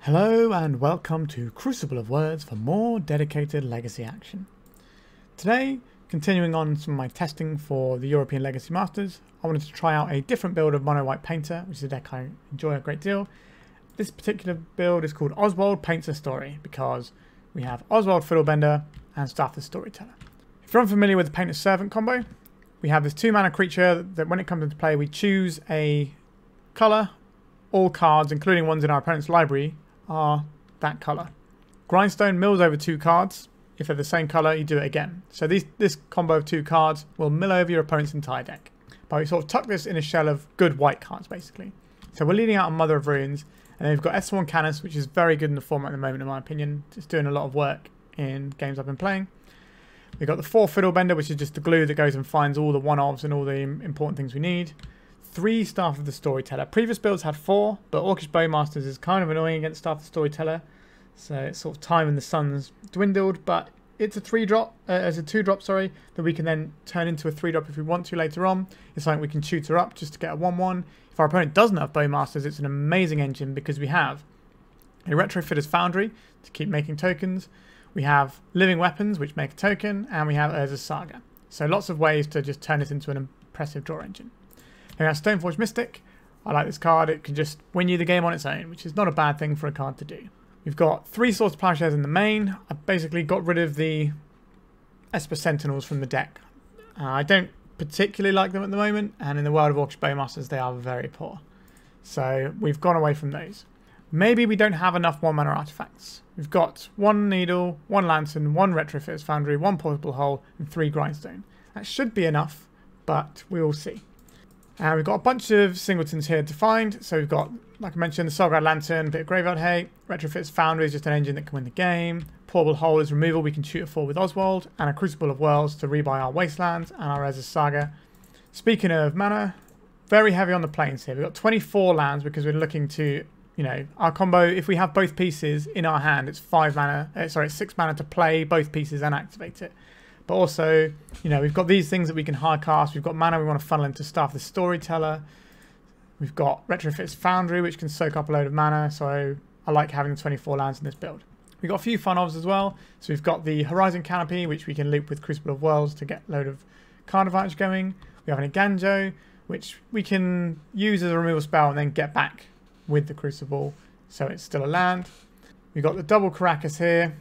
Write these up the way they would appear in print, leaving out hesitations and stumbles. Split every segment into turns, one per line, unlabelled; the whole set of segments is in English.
Hello and welcome to Crucible of Worlds for more dedicated Legacy action. Today, continuing on some of my testing for the European Legacy Masters, I wanted to try out a different build of monowhite Painter, which is a deck I enjoy a great deal. This particular build is called Oswald Paints a Story because we have Oswald Fiddlebender and Staff the Storyteller. If you're unfamiliar with the Painter's Servant combo, we have this 2-mana creature that when it comes into play we choose a colour. All cards, including ones in our opponent's library, are that colour. Grindstone mills over 2 cards. If they're the same colour, you do it again. So this combo of 2 cards will mill over your opponent's entire deck. But we sort of tuck this in a shell of good white cards, basically. So we're leading out on Mother of Runes, and then we've got Ethersworn Canonist, which is very good in the format at the moment, in my opinion. It's doing a lot of work in games I've been playing. We've got the 4 Fiddlebender, which is just the glue that goes and finds all the one-ofs and all the important things we need. 3 Staff of the Storyteller. Previous builds had 4, but Orcish Bowmasters is kind of annoying against Staff of the Storyteller. So it's sort of time in the sun's dwindled, but it's a 3-drop, as a 2-drop, sorry, that we can then turn into a 3-drop if we want to later on. It's something we can tutor up just to get a 1-1. If our opponent doesn't have Bowmasters, it's an amazing engine because we have a Retrofitter Foundry to keep making tokens. We have Living Weapons, which make a token, and we have Urza Saga. So lots of ways to just turn this into an impressive draw engine. Then we have Stoneforge Mystic. I like this card. It can just win you the game on its own, which is not a bad thing for a card to do. We've got 3 Swords of Plowshares in the main. I've basically got rid of the Esper Sentinels from the deck. I don't particularly like them at the moment, and in the world of Orcish Bowmasters they are very poor. So we've gone away from those. Maybe we don't have enough 1-mana artifacts. We've got 1 Needle, 1 Lantern, 1 Retrofitter Foundry, 1 Portable Hole, and 3 Grindstone. That should be enough, but we will see. We've got a bunch of singletons here to find. So we've got, like I mentioned, the Saga Lantern, a bit of Graveyard Hate. Retrofit's Foundry is just an engine that can win the game. Portable Hole is removal we can shoot it for with Oswald. And a Crucible of Worlds to rebuy our Wasteland and our Urza Saga. Speaking of mana, very heavy on the plains here. We've got 24 lands because we're looking to, you know, our combo, if we have both pieces in our hand, it's 6 mana to play both pieces and activate it. But also, you know, we've got these things that we can hard cast. We've got mana we want to funnel into Staff the Storyteller. We've got Retrofit's Foundry, which can soak up a load of mana. So I like having the 24 lands in this build. We've got a few fun-ofs as well. So we've got the Horizon Canopy, which we can loop with Crucible of Worlds to get a load of card advantage going. We have an Eiganjo, which we can use as a removal spell and then get back with the Crucible. So it's still a land. We've got the double Karakas here.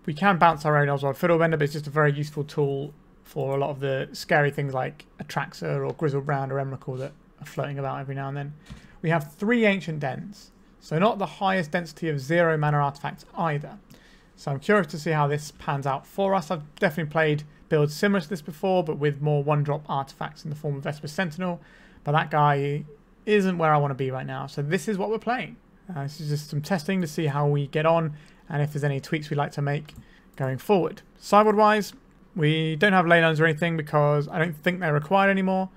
We can bounce our own Oswald Fiddlebender, but it's just a very useful tool for a lot of the scary things like Atraxa or Grizzlebrand or Emrakul that are floating about every now and then. We have 3 Ancient Dens, so not the highest density of 0 mana artifacts either. So I'm curious to see how this pans out for us. I've definitely played builds similar to this before, but with more 1-drop artifacts in the form of Esper Sentinel. But that guy isn't where I want to be right now, so this is what we're playing. This is just some testing to see how we get on, and if there's any tweaks we'd like to make going forward. Sideboard wise, we don't have Leylands or anything because I don't think they're required anymore.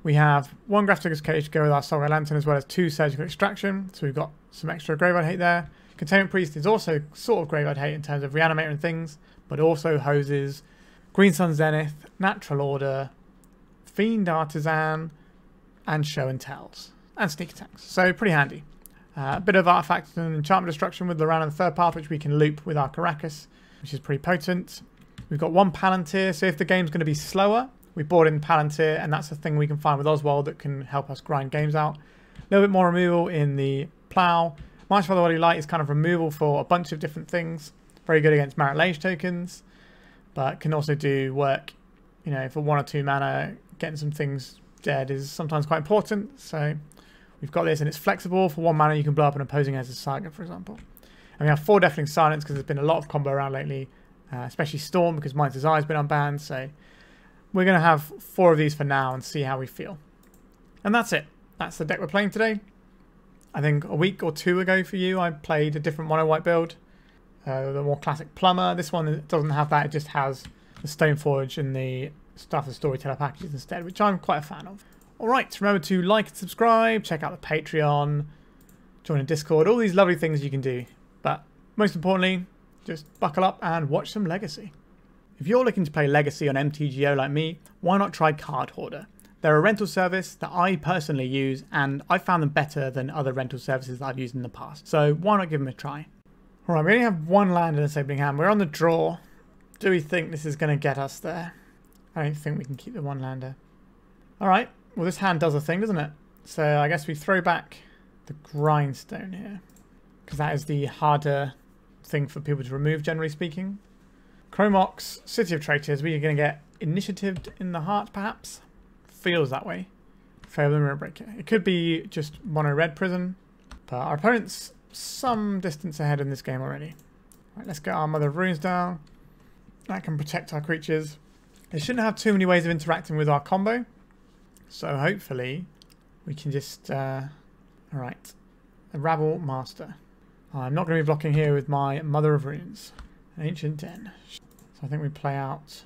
We have 1 Grafdigger's Cage to go with our Saga Lantern, as well as 2 Surgical Extraction, so we've got some extra Graveyard Hate there. Containment Priest is also sort of Graveyard Hate in terms of Reanimator and things, but also hoses Green Sun Zenith, Natural Order, Fiend Artisan, and Show and Tells, and Sneak Attacks, so pretty handy. A bit of Artifact and Enchantment Destruction with Loran on the 3rd path, which we can loop with our Karakas, which is pretty potent. We've got 1 Palantir, so if the game's going to be slower, we board in Palantir, and that's the thing we can find with Oswald that can help us grind games out. A little bit more removal in the Plow. March for the Body Light is kind of removal for a bunch of different things. Very good against Marit Lage tokens, but can also do work, you know, for 1 or 2 mana. Getting some things dead is sometimes quite important, so we've got this, and it's flexible. For 1 mana, you can blow up an opposing Urza Saga, for example. And we have 4 Deafening Silence because there's been a lot of combo around lately, especially Storm because Mind's Desire has been unbanned. So we're going to have 4 of these for now and see how we feel. And that's it. That's the deck we're playing today. I think a week or 2 ago for you, I played a different mono-white build, the more classic Plumber. This one doesn't have that. It just has the Stoneforge and the Staff of the Storyteller packages instead, which I'm quite a fan of. Alright, remember to like and subscribe, check out the Patreon, join a Discord, all these lovely things you can do. But most importantly, just buckle up and watch some Legacy. If you're looking to play Legacy on MTGO like me, why not try Card Hoarder? They're a rental service that I personally use, and I found them better than other rental services that I've used in the past. So why not give them a try? All right, we only have one land in this opening hand. We're on the draw. Do we think this is going to get us there? I don't think we can keep the one lander. All right, well this hand does a thing, doesn't it? So I guess we throw back the Grindstone here, because that is the harder thing for people to remove, generally speaking. Chromox, City of Traitors, we are going to get initiatived in the heart, perhaps? Feels that way. Fable the Mirror Breaker. It could be just mono red prison, but our opponent's some distance ahead in this game already. Right, let's get our Mother of Runes down. That can protect our creatures. It shouldn't have too many ways of interacting with our combo, so hopefully we can just... Alright, a Rabble Master. I'm not going to be blocking here with my Mother of Runes. An Ancient Den. So I think we play out...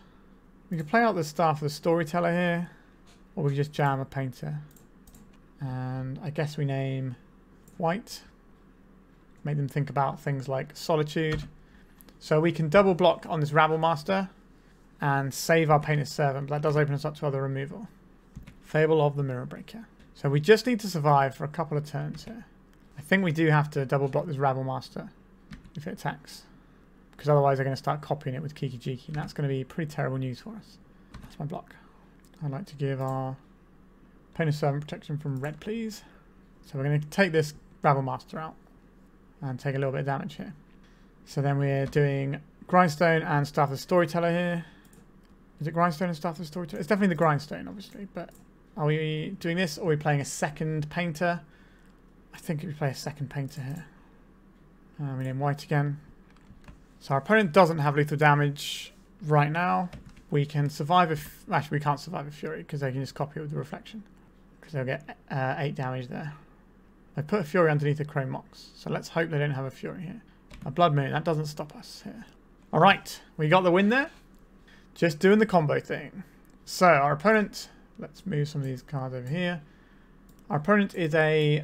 We could play out the Staff of the Storyteller here, or we could just jam a Painter. And I guess we name white. Make them think about things like Solitude. So we can double block on this Rabble Master and save our Painter's Servant, but that does open us up to other removal. Fable of the Mirror Breaker. So we just need to survive for a couple of turns here. I think we do have to double block this Rabble Master if it attacks, because otherwise they're going to start copying it with Kiki Jiki, and that's going to be pretty terrible news for us. That's my block. I'd like to give our Painter's Servant protection from red, please. So we're going to take this Rabble Master out and take a little bit of damage here. So then we're doing Grindstone and Staff of the Storyteller here. Is it Grindstone and Staff of the Storyteller? It's definitely the Grindstone, obviously, but are we doing this, or are we playing a second Painter? I think we play a second Painter here. We name white again. So our opponent doesn't have lethal damage right now. We can survive if... Actually, we can't survive a Fury, because they can just copy it with the Reflection. Because they'll get 8 damage there. They put a Fury underneath the Chrome Mox, so let's hope they don't have a Fury here. A Blood Moon, that doesn't stop us here. Alright, we got the win there. Just doing the combo thing. So, our opponent... Let's move some of these cards over here. Our opponent is a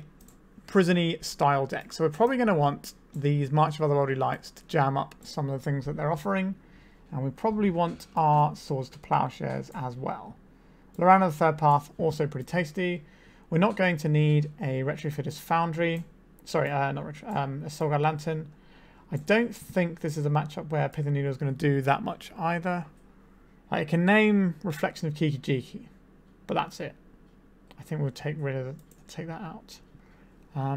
prison-y style deck, so we're probably going to want these March of Otherworldly Lights to jam up some of the things that they're offering, and we probably want our Swords to Plowshares as well. Loran of the Third Path, also pretty tasty. We're not going to need a Retrofitter's Foundry. Sorry, not Retro, a Saga Lantern. I don't think this is a matchup where Pithing Needle is going to do that much either. I can name Reflection of Kiki Jiki, but that's it. I think we'll take that out.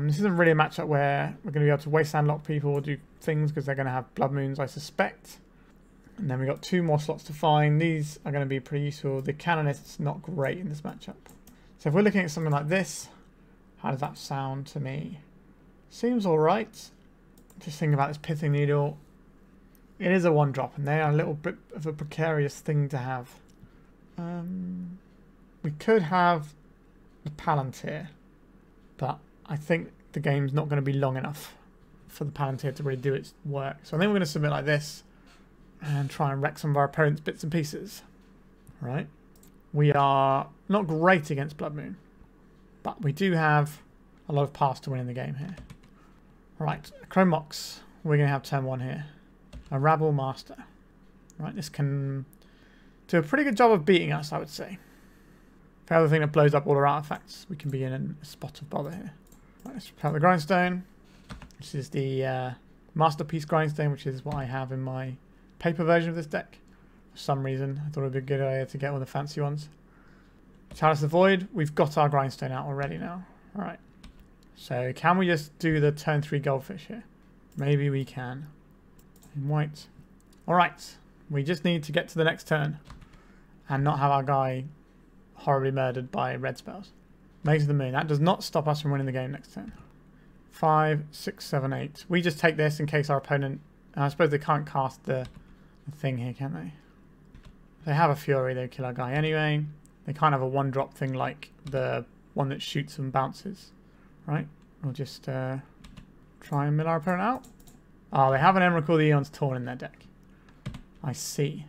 This isn't really a matchup where we're going to be able to Wasteland lock people or do things, because they're going to have Blood Moons, I suspect. And then we've got 2 more slots to find. These are going to be pretty useful. The Canonist's not great in this matchup. So if we're looking at something like this, how does that sound to me? Seems alright. Just thinking about this Pithing Needle. It is a 1-drop, and they are a little bit of a precarious thing to have. We could have the Palantir, but I think the game's not going to be long enough for the Palantir to really do its work. So I think we're going to submit like this and try and wreck some of our opponent's bits and pieces. Right? We are not great against Blood Moon, but we do have a lot of paths to win in the game here. Right, Chrome Mox, we're going to have turn 1 here. A Rabble Master. Right, this can do a pretty good job of beating us, I would say. The other thing that blows up all our artifacts, we can be in a spot of bother here. Right, let's prepare the Grindstone, which is the Masterpiece Grindstone, which is what I have in my paper version of this deck. For some reason, I thought it would be a good idea to get one of the fancy ones. Chalice of the Void, we've got our Grindstone out already now. Alright. So can we just do the turn 3 Goldfish here? Maybe we can. In white. Alright. We just need to get to the next turn and not have our guy horribly murdered by red spells. Maze of the Moon. That does not stop us from winning the game next turn. 5, 6, 7, 8. We just take this in case our opponent... I suppose they can't cast the thing here, can they? If they have a Fury, they'll kill our guy anyway. They can't have a 1-drop thing like the one that shoots and bounces. Right? We'll just try and mill our opponent out. Oh, they have an Emrakul the Aeon's Torn in their deck. I see.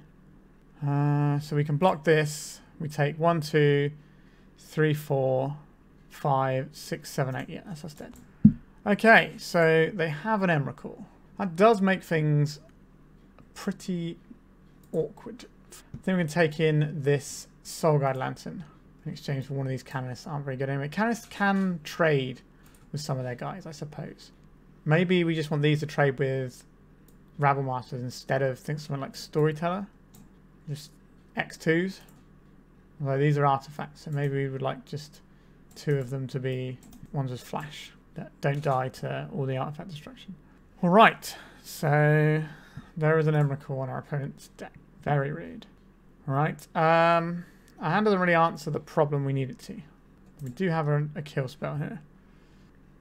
So we can block this. We take 1, 2, 3, 4, 5, 6, 7, 8. Yeah, that's us dead. Okay, so they have an Emrakul. That does make things pretty awkward. I think we can take in this Soul Guide Lantern. in exchange for one of these canonists aren't very good anyway. Canonists can trade with some of their guys, I suppose. Maybe we just want these to trade with Rabble Masters instead of something like Storyteller. Just X2s. Although these are artifacts, so maybe we would like just 2 of them to be ones with flash that don't die to all the artifact destruction. Alright, so there is an Emrakul on our opponent's deck. Very rude. Alright, our hand doesn't really answer the problem we need it to. We do have a kill spell here.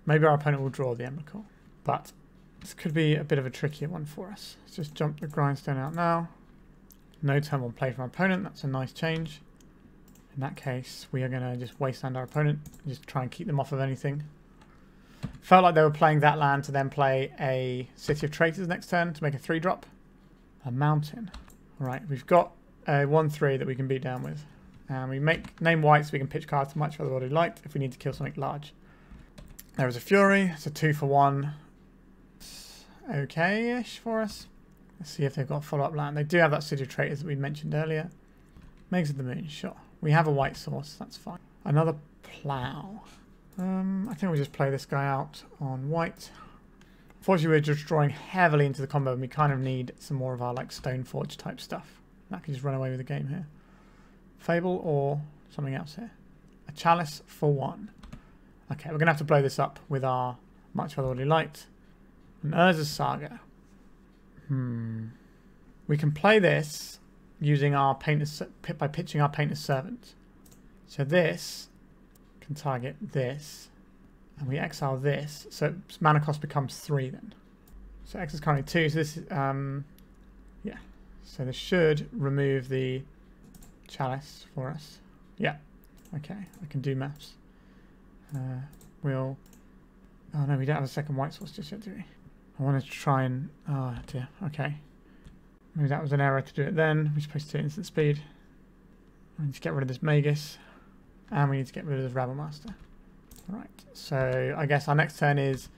Maybe our opponent will draw the Emrakul, but this could be a bit of a trickier one for us. Let's just jump the Grindstone out now. No turn 1 play from our opponent, that's a nice change. In that case, we are going to just wasteland our opponent, just try and keep them off of anything. Felt like they were playing that land to then play a City of Traitors next turn to make a 3-drop. A mountain. Alright, we've got a 1/3 that we can beat down with. And we name white so we can pitch cards to much for the body light if we need to kill something large. There is a Fury, it's a 2 for 1. It's okay-ish for us. Let's see if they've got follow-up land. They do have that City of Traitors that we mentioned earlier. Megs of the Moon, sure. We have a white source, that's fine. Another Plow. I think we'll just play this guy out on white. Unfortunately, we're just drawing heavily into the combo and we kind of need some more of our like Stoneforge type stuff. That can just run away with the game here. Fable or something else here. A Chalice for 1. Okay, we're going to have to blow this up with our Much Fatherly Light. An Urza Saga. We can play this using our by pitching our Painter's Servant. So this can target this, and we exile this, so mana cost becomes 3 then. So X is currently 2, so this is, yeah. So this should remove the Chalice for us. Yeah, okay, I can do maths. Oh no, we don't have a second white source just yet, do we? I wanted to try and, oh dear, okay. Maybe that was an error to do it then. We're supposed to do instant speed. We need to get rid of this Magus. And we need to get rid of this Rabble Master. Alright, so I guess our next turn is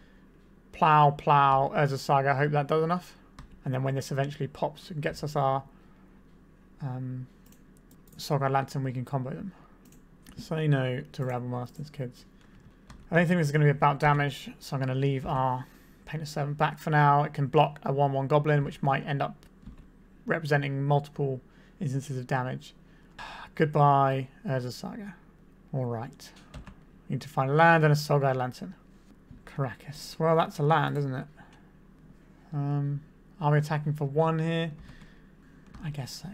Plow, Urza Saga. I hope that does enough. And then when this eventually pops and gets us our Saga Lantern, we can combo them. Say no to Rabble Masters, kids. I don't think this is going to be about damage, so I'm going to leave our Painter's Servant back for now. It can block a 1/1 Goblin, which might end up representing multiple instances of damage. Goodbye, Urza Saga. Alright. Need to find a land and a Sogai Lantern. Karakas. Well, that's a land, isn't it? Are we attacking for 1 here? I guess so.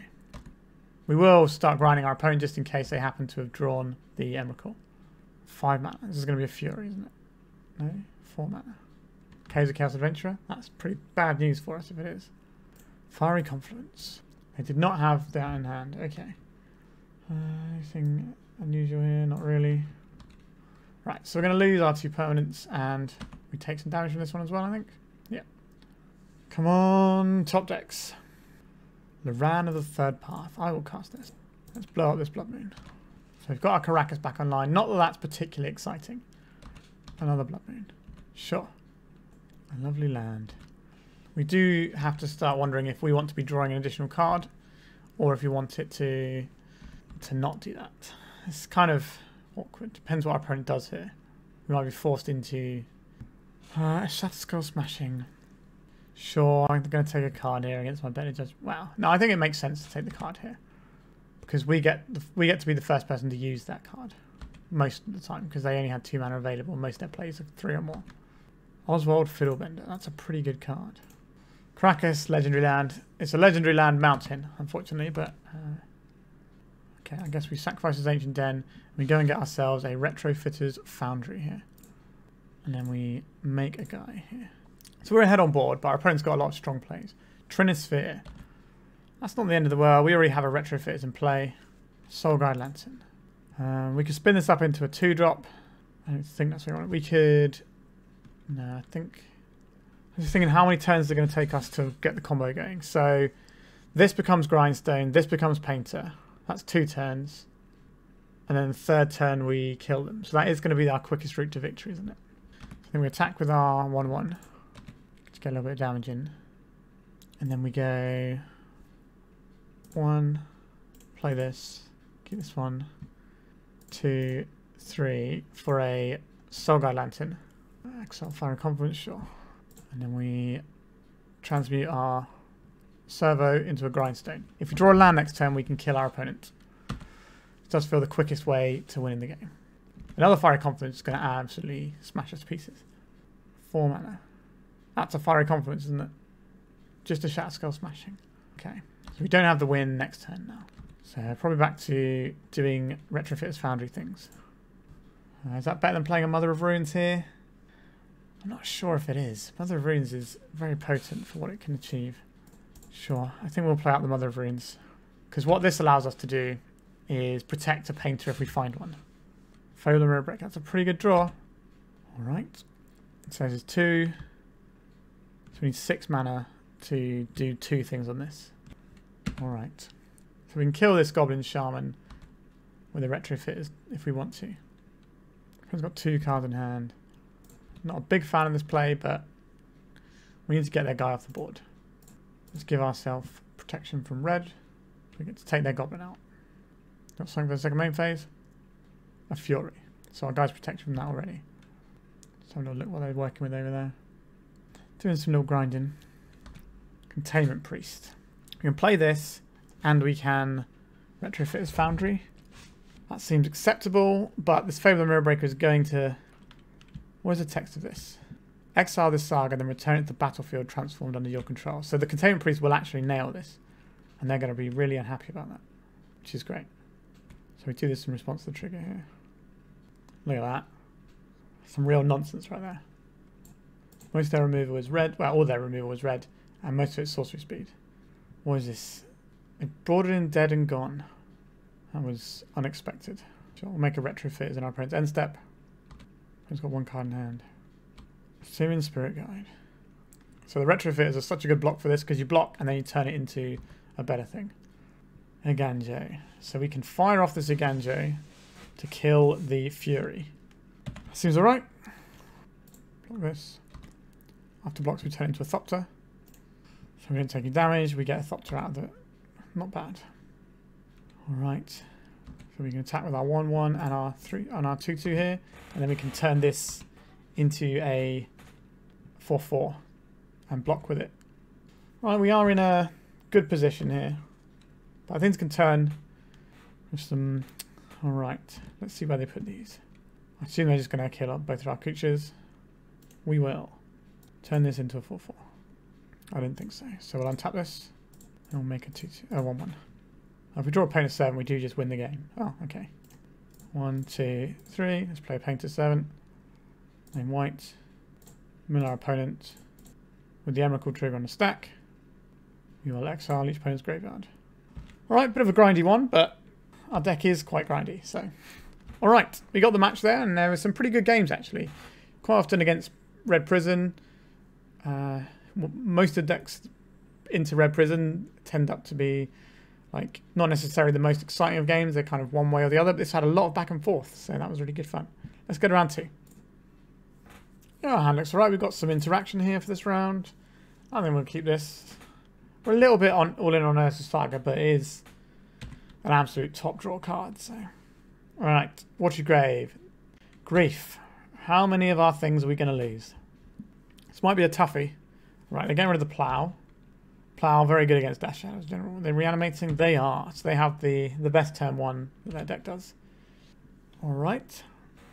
We will start grinding our opponent just in case they happen to have drawn the Emrakul. 5 mana. This is going to be a Fury, isn't it? No? 4 mana. Chaos Adventurer. That's pretty bad news for us if it is. Fiery Confluence. They did not have that in hand. Okay. Anything unusual here? Not really. Right, so we're going to lose our 2 permanents and we take some damage from this one as well, I think. Yeah. Come on, top decks. Loran of the Third Path. I will cast this. Let's blow up this Blood Moon. So we've got our Karakas back online. Not that that's particularly exciting. Another Blood Moon. Sure. A lovely land. We do have to start wondering if we want to be drawing an additional card or if we want it to not do that. It's kind of awkward. Depends what our opponent does here. We might be forced into a Batterskull Smashing. Sure, I'm going to take a card here against my better judge. Wow. No, I think it makes sense to take the card here because we get to be the first person to use that card most of the time because they only had 2 mana available. Most of their plays are 3 or more. Oswald Fiddlebender. That's a pretty good card. Karakas, legendary land. It's a legendary land mountain, unfortunately, but okay, I guess we sacrifice his Ancient Den and we go and get ourselves a Retrofitter's Foundry here. And then we make a guy here. So we're ahead on board, but our opponent's got a lot of strong plays. Trinisphere. That's not the end of the world. We already have a Retrofitters in play. Soul Guide Lantern. We could spin this up into a 2-drop. I don't think that's what we want. We could... No, I think... I'm just thinking how many turns they're going to take us to get the combo going. So this becomes Grindstone. This becomes Painter. That's 2 turns. And then the 3rd turn we kill them. So that is going to be our quickest route to victory, isn't it? So then we attack with our 1/1. To get a little bit of damage in. And then we go 1, play this, keep this one, 2, 3 for a Soulguide Lantern. Exile Fire and Confidence, sure. And then we transmute our Servo into a Grindstone. If we draw a land next turn, we can kill our opponent. It does feel the quickest way to winning the game. Another Fiery Confidence is going to absolutely smash us to pieces. 4 mana. That's a Fiery Confidence, isn't it? Just a Shatterskull smashing. Okay. So we don't have the win next turn now. So probably back to doing Retrofitter Foundry things. Is that better than playing a Mother of Runes here? I'm not sure if it is. Mother of Runes is very potent for what it can achieve. Sure, I think we'll play out the Mother of Runes. Because what this allows us to do is protect a painter if we find one. Fola Mirror Break, that's a pretty good draw. Alright. It says it's 2. So we need 6 mana to do 2 things on this. Alright. So we can kill this Goblin Shaman with a Retrofitter if we want to. He's got 2 cards in hand. Not a big fan of this play, but we need to get their guy off the board. Let's give ourselves protection from red. We get to take their Goblin out. Got something for the second main phase. A Fury. So our guys protect from that already. Let's have a look what they're working with over there. Doing some little grinding. Containment Priest. We can play this and we can Retrofitter Foundry. That seems acceptable, but this Fable of the Mirror Breaker is going to... What is the text of this? Exile this Saga, then return it to the battlefield transformed under your control. So the Containment Priest will actually nail this. And they're going to be really unhappy about that. Which is great. So we do this in response to the trigger here. Look at that. Some real nonsense right there. Most of their removal is red. Well, all their removal is red. And most of it's sorcery speed. What is this? They brought it in dead and gone. That was unexpected. So we'll make a Retrofitter in our opponent's end step. He's got 1 card in hand. Searing Spirit Guide. So the Retrofitters are such a good block for this because you block and then you turn it into a better thing. Eiganjo. So we can fire off this Eiganjo to kill the Fury. Seems alright. Block this. After blocks we turn it into a Thopter. So we don't take any damage, we get a Thopter out of it. Not bad. Alright. So we can attack with our 1/1 and our 2/2 here. And then we can turn this into a 4/4 and block with it. Right, we are in a good position here. But things can turn with some... Alright, let's see where they put these. I assume they're just going to kill up both of our creatures. We will. Turn this into a 4/4. I didn't think so. So we'll untap this. And we'll make a 1/1. If we draw a painter 7, we do just win the game. Oh, okay. 1, 2, 3. Let's play a painter 7. Name white. Mill our opponent with the Emerald trigger on the stack. We will exile each opponent's graveyard. Alright, bit of a grindy one, but our deck is quite grindy, so. Alright, we got the match there, and there were some pretty good games actually. Quite often against Red Prison. Most of the decks into Red Prison tend up to be like not necessarily the most exciting of games. They're kind of one way or the other, but this had a lot of back and forth, so that was really good fun. Let's go to round 2. Yeah, our hand looks alright. We've got some interaction here for this round. I think we'll keep this. We're a little bit all in on Urza Saga, but it is an absolute top draw card. So, alright, watch your grave. Grief. How many of our things are we going to lose? This might be a toughie. Right, they're getting rid of the Plow. Plow, very good against Dash Shadows in general. They're reanimating. They are. So they have the best turn 1 that their deck does. Alright.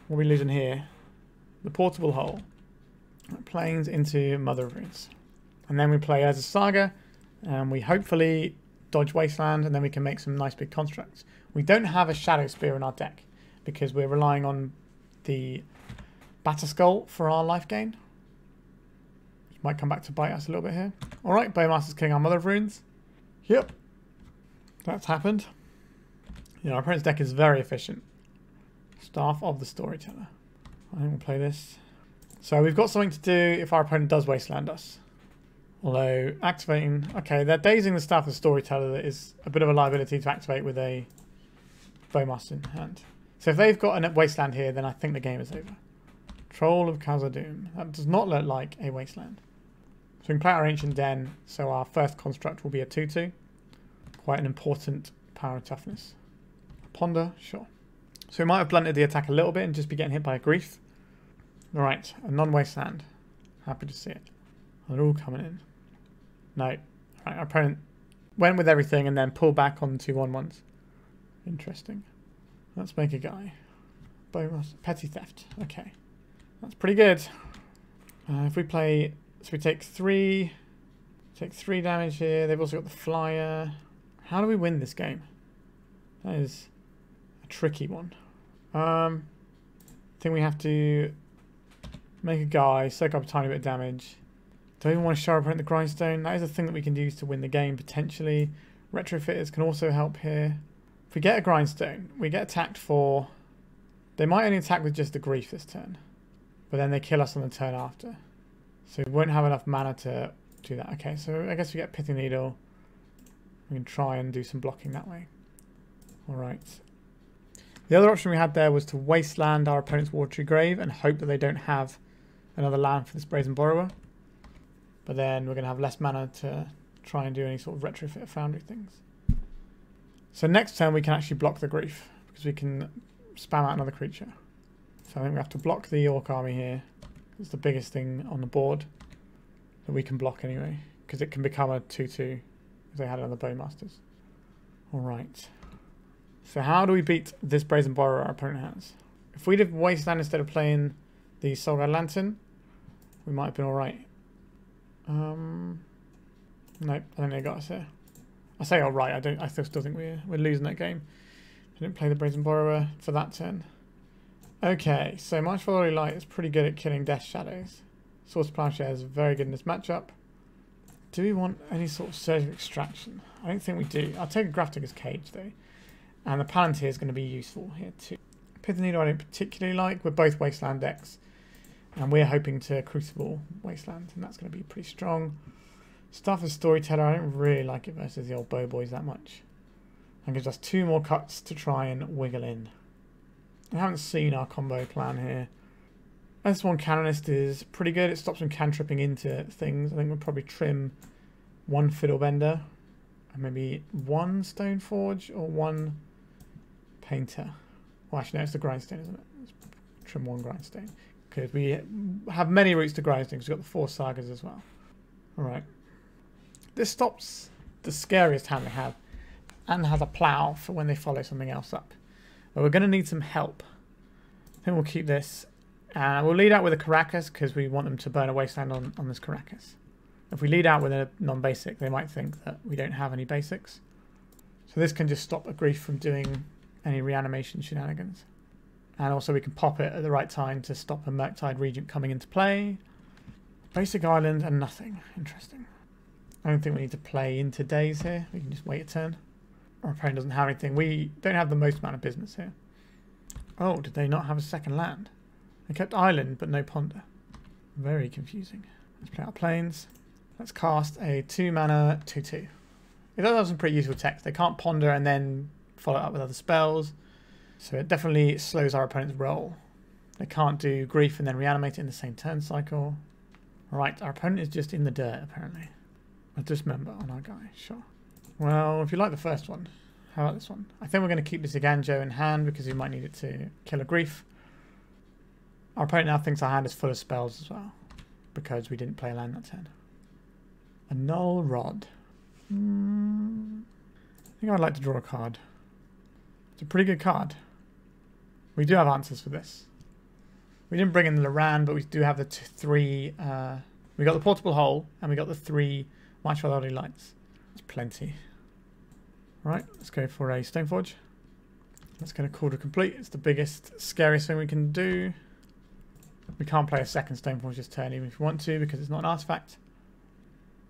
What are we losing here? The Portable Hole. Planes into Mother of Runes. And then we play as a Saga. And we hopefully dodge Wasteland. And then we can make some nice big constructs. We don't have a Shadow Spear in our deck. Because we're relying on the Batterskull for our life gain. Might come back to bite us a little bit here. Alright, Bowmaster's killing our Mother of Runes. Yep. That's happened. Yeah, our opponent's deck is very efficient. Staff of the Storyteller. I think we'll play this. So we've got something to do if our opponent does Wasteland us. Although, activating... Okay, they're dazing the Staff of the Storyteller. That is a bit of a liability to activate with a Bowmaster in hand. So if they've got a Wasteland here, then I think the game is over. Troll of Khazad-dûm. That does not look like a Wasteland. So we can play our Ancient Den, so our first construct will be a 2/2. Quite an important power of toughness. Ponder, sure. So we might have blunted the attack a little bit and just be getting hit by a grief. Alright, a non-wasteland. Happy to see it. They're all coming in. No. Right, our opponent went with everything and then pulled back on 2/1/1s. Interesting. Let's make a guy. Petty theft. Okay. That's pretty good. If we play... So we take 3 damage here. They've also got the flyer. How do we win this game? That is a tricky one. I think we have to make a guy, soak up a tiny bit of damage. Do I even want to show our opponent the Grindstone? That is a thing that we can use to win the game, potentially. Retrofitters can also help here. If we get a Grindstone, we get attacked for... They might only attack with just the grief this turn. But then they kill us on the turn after. So we won't have enough mana to do that. Okay, so I guess we get Pithing Needle. We can try and do some blocking that way. Alright. The other option we had there was to wasteland our opponent's Watery Grave and hope that they don't have another land for this Brazen Borrower. But then we're going to have less mana to try and do any sort of Retrofitter Foundry things. So next turn we can actually block the grief because we can spam out another creature. So I think we have to block the Orc army here. It's the biggest thing on the board that we can block anyway, because it can become a 2/2 if they had another Bowmasters. Alright. So how do we beat this Brazen Borrower our opponent has? If we did Wasteland instead of playing the Soulguide Lantern, we might have been alright. Nope, I think they got us here. I say alright, I still think we're losing that game. I didn't play the Brazen Borrower for that turn. Okay, so Monowhite Light is pretty good at killing Death Shadows. Source Plowshares is very good in this matchup. Do we want any sort of Surgical Extraction? I don't think we do. I'll take a Grafdigger's Cage though. And the Palantir is going to be useful here too. Pithing Needle I don't particularly like. We're both Wasteland decks. And we're hoping to Crucible Wasteland. And that's going to be pretty strong. Stuff as Storyteller, I don't really like it versus the old Bow Boys that much. And gives us 2 more cuts to try and wiggle in. I haven't seen our combo plan here. Ethersworn Canonist is pretty good. It stops them cantripping into things. I think we'll probably trim 1 Fiddlebender. And maybe 1 Stoneforge or 1 Painter. Well, actually, no, it's the Grindstone, isn't it? Let's trim 1 Grindstone. Because we have many routes to Grindstone because we've got the 4 Sagas as well. Alright. This stops the scariest hand they have. And has a plow for when they follow something else up. But we're going to need some help. I think we'll keep this. And we'll lead out with a Karakas because we want them to burn a Wasteland on this Karakas. If we lead out with a non-basic, they might think that we don't have any basics. So this can just stop a grief from doing any reanimation shenanigans. And also we can pop it at the right time to stop a Murktide Regent coming into play. Basic island and nothing. Interesting. I don't think we need to play into days here. We can just wait a turn. Our opponent doesn't have anything. We don't have the most amount of business here. Oh, did they not have a second land? They kept island, but no ponder. Very confusing. Let's play our planes. Let's cast a 2-mana 2/2. It does have some pretty useful text. They can't ponder and then follow it up with other spells. So it definitely slows our opponent's roll. They can't do grief and then reanimate it in the same turn cycle. Alright, our opponent is just in the dirt, apparently. A dismember on our guy, sure. Well, if you like the first one, how about this one? I think we're going to keep this Eiganjo in hand because we might need it to kill a grief. Our opponent now thinks our hand is full of spells as well because we didn't play a land that turn. A Null Rod. I think I'd like to draw a card. It's a pretty good card. We do have answers for this. We didn't bring in the Loran, but we do have the 3... we got the Portable Hole and we got the 3 Monowhite Lights. That's plenty. Right, let's go for a Stoneforge. Let's get a Kaldra Compleat. It's the biggest, scariest thing we can do. We can't play a second Stoneforge this turn even if we want to because it's not an artifact.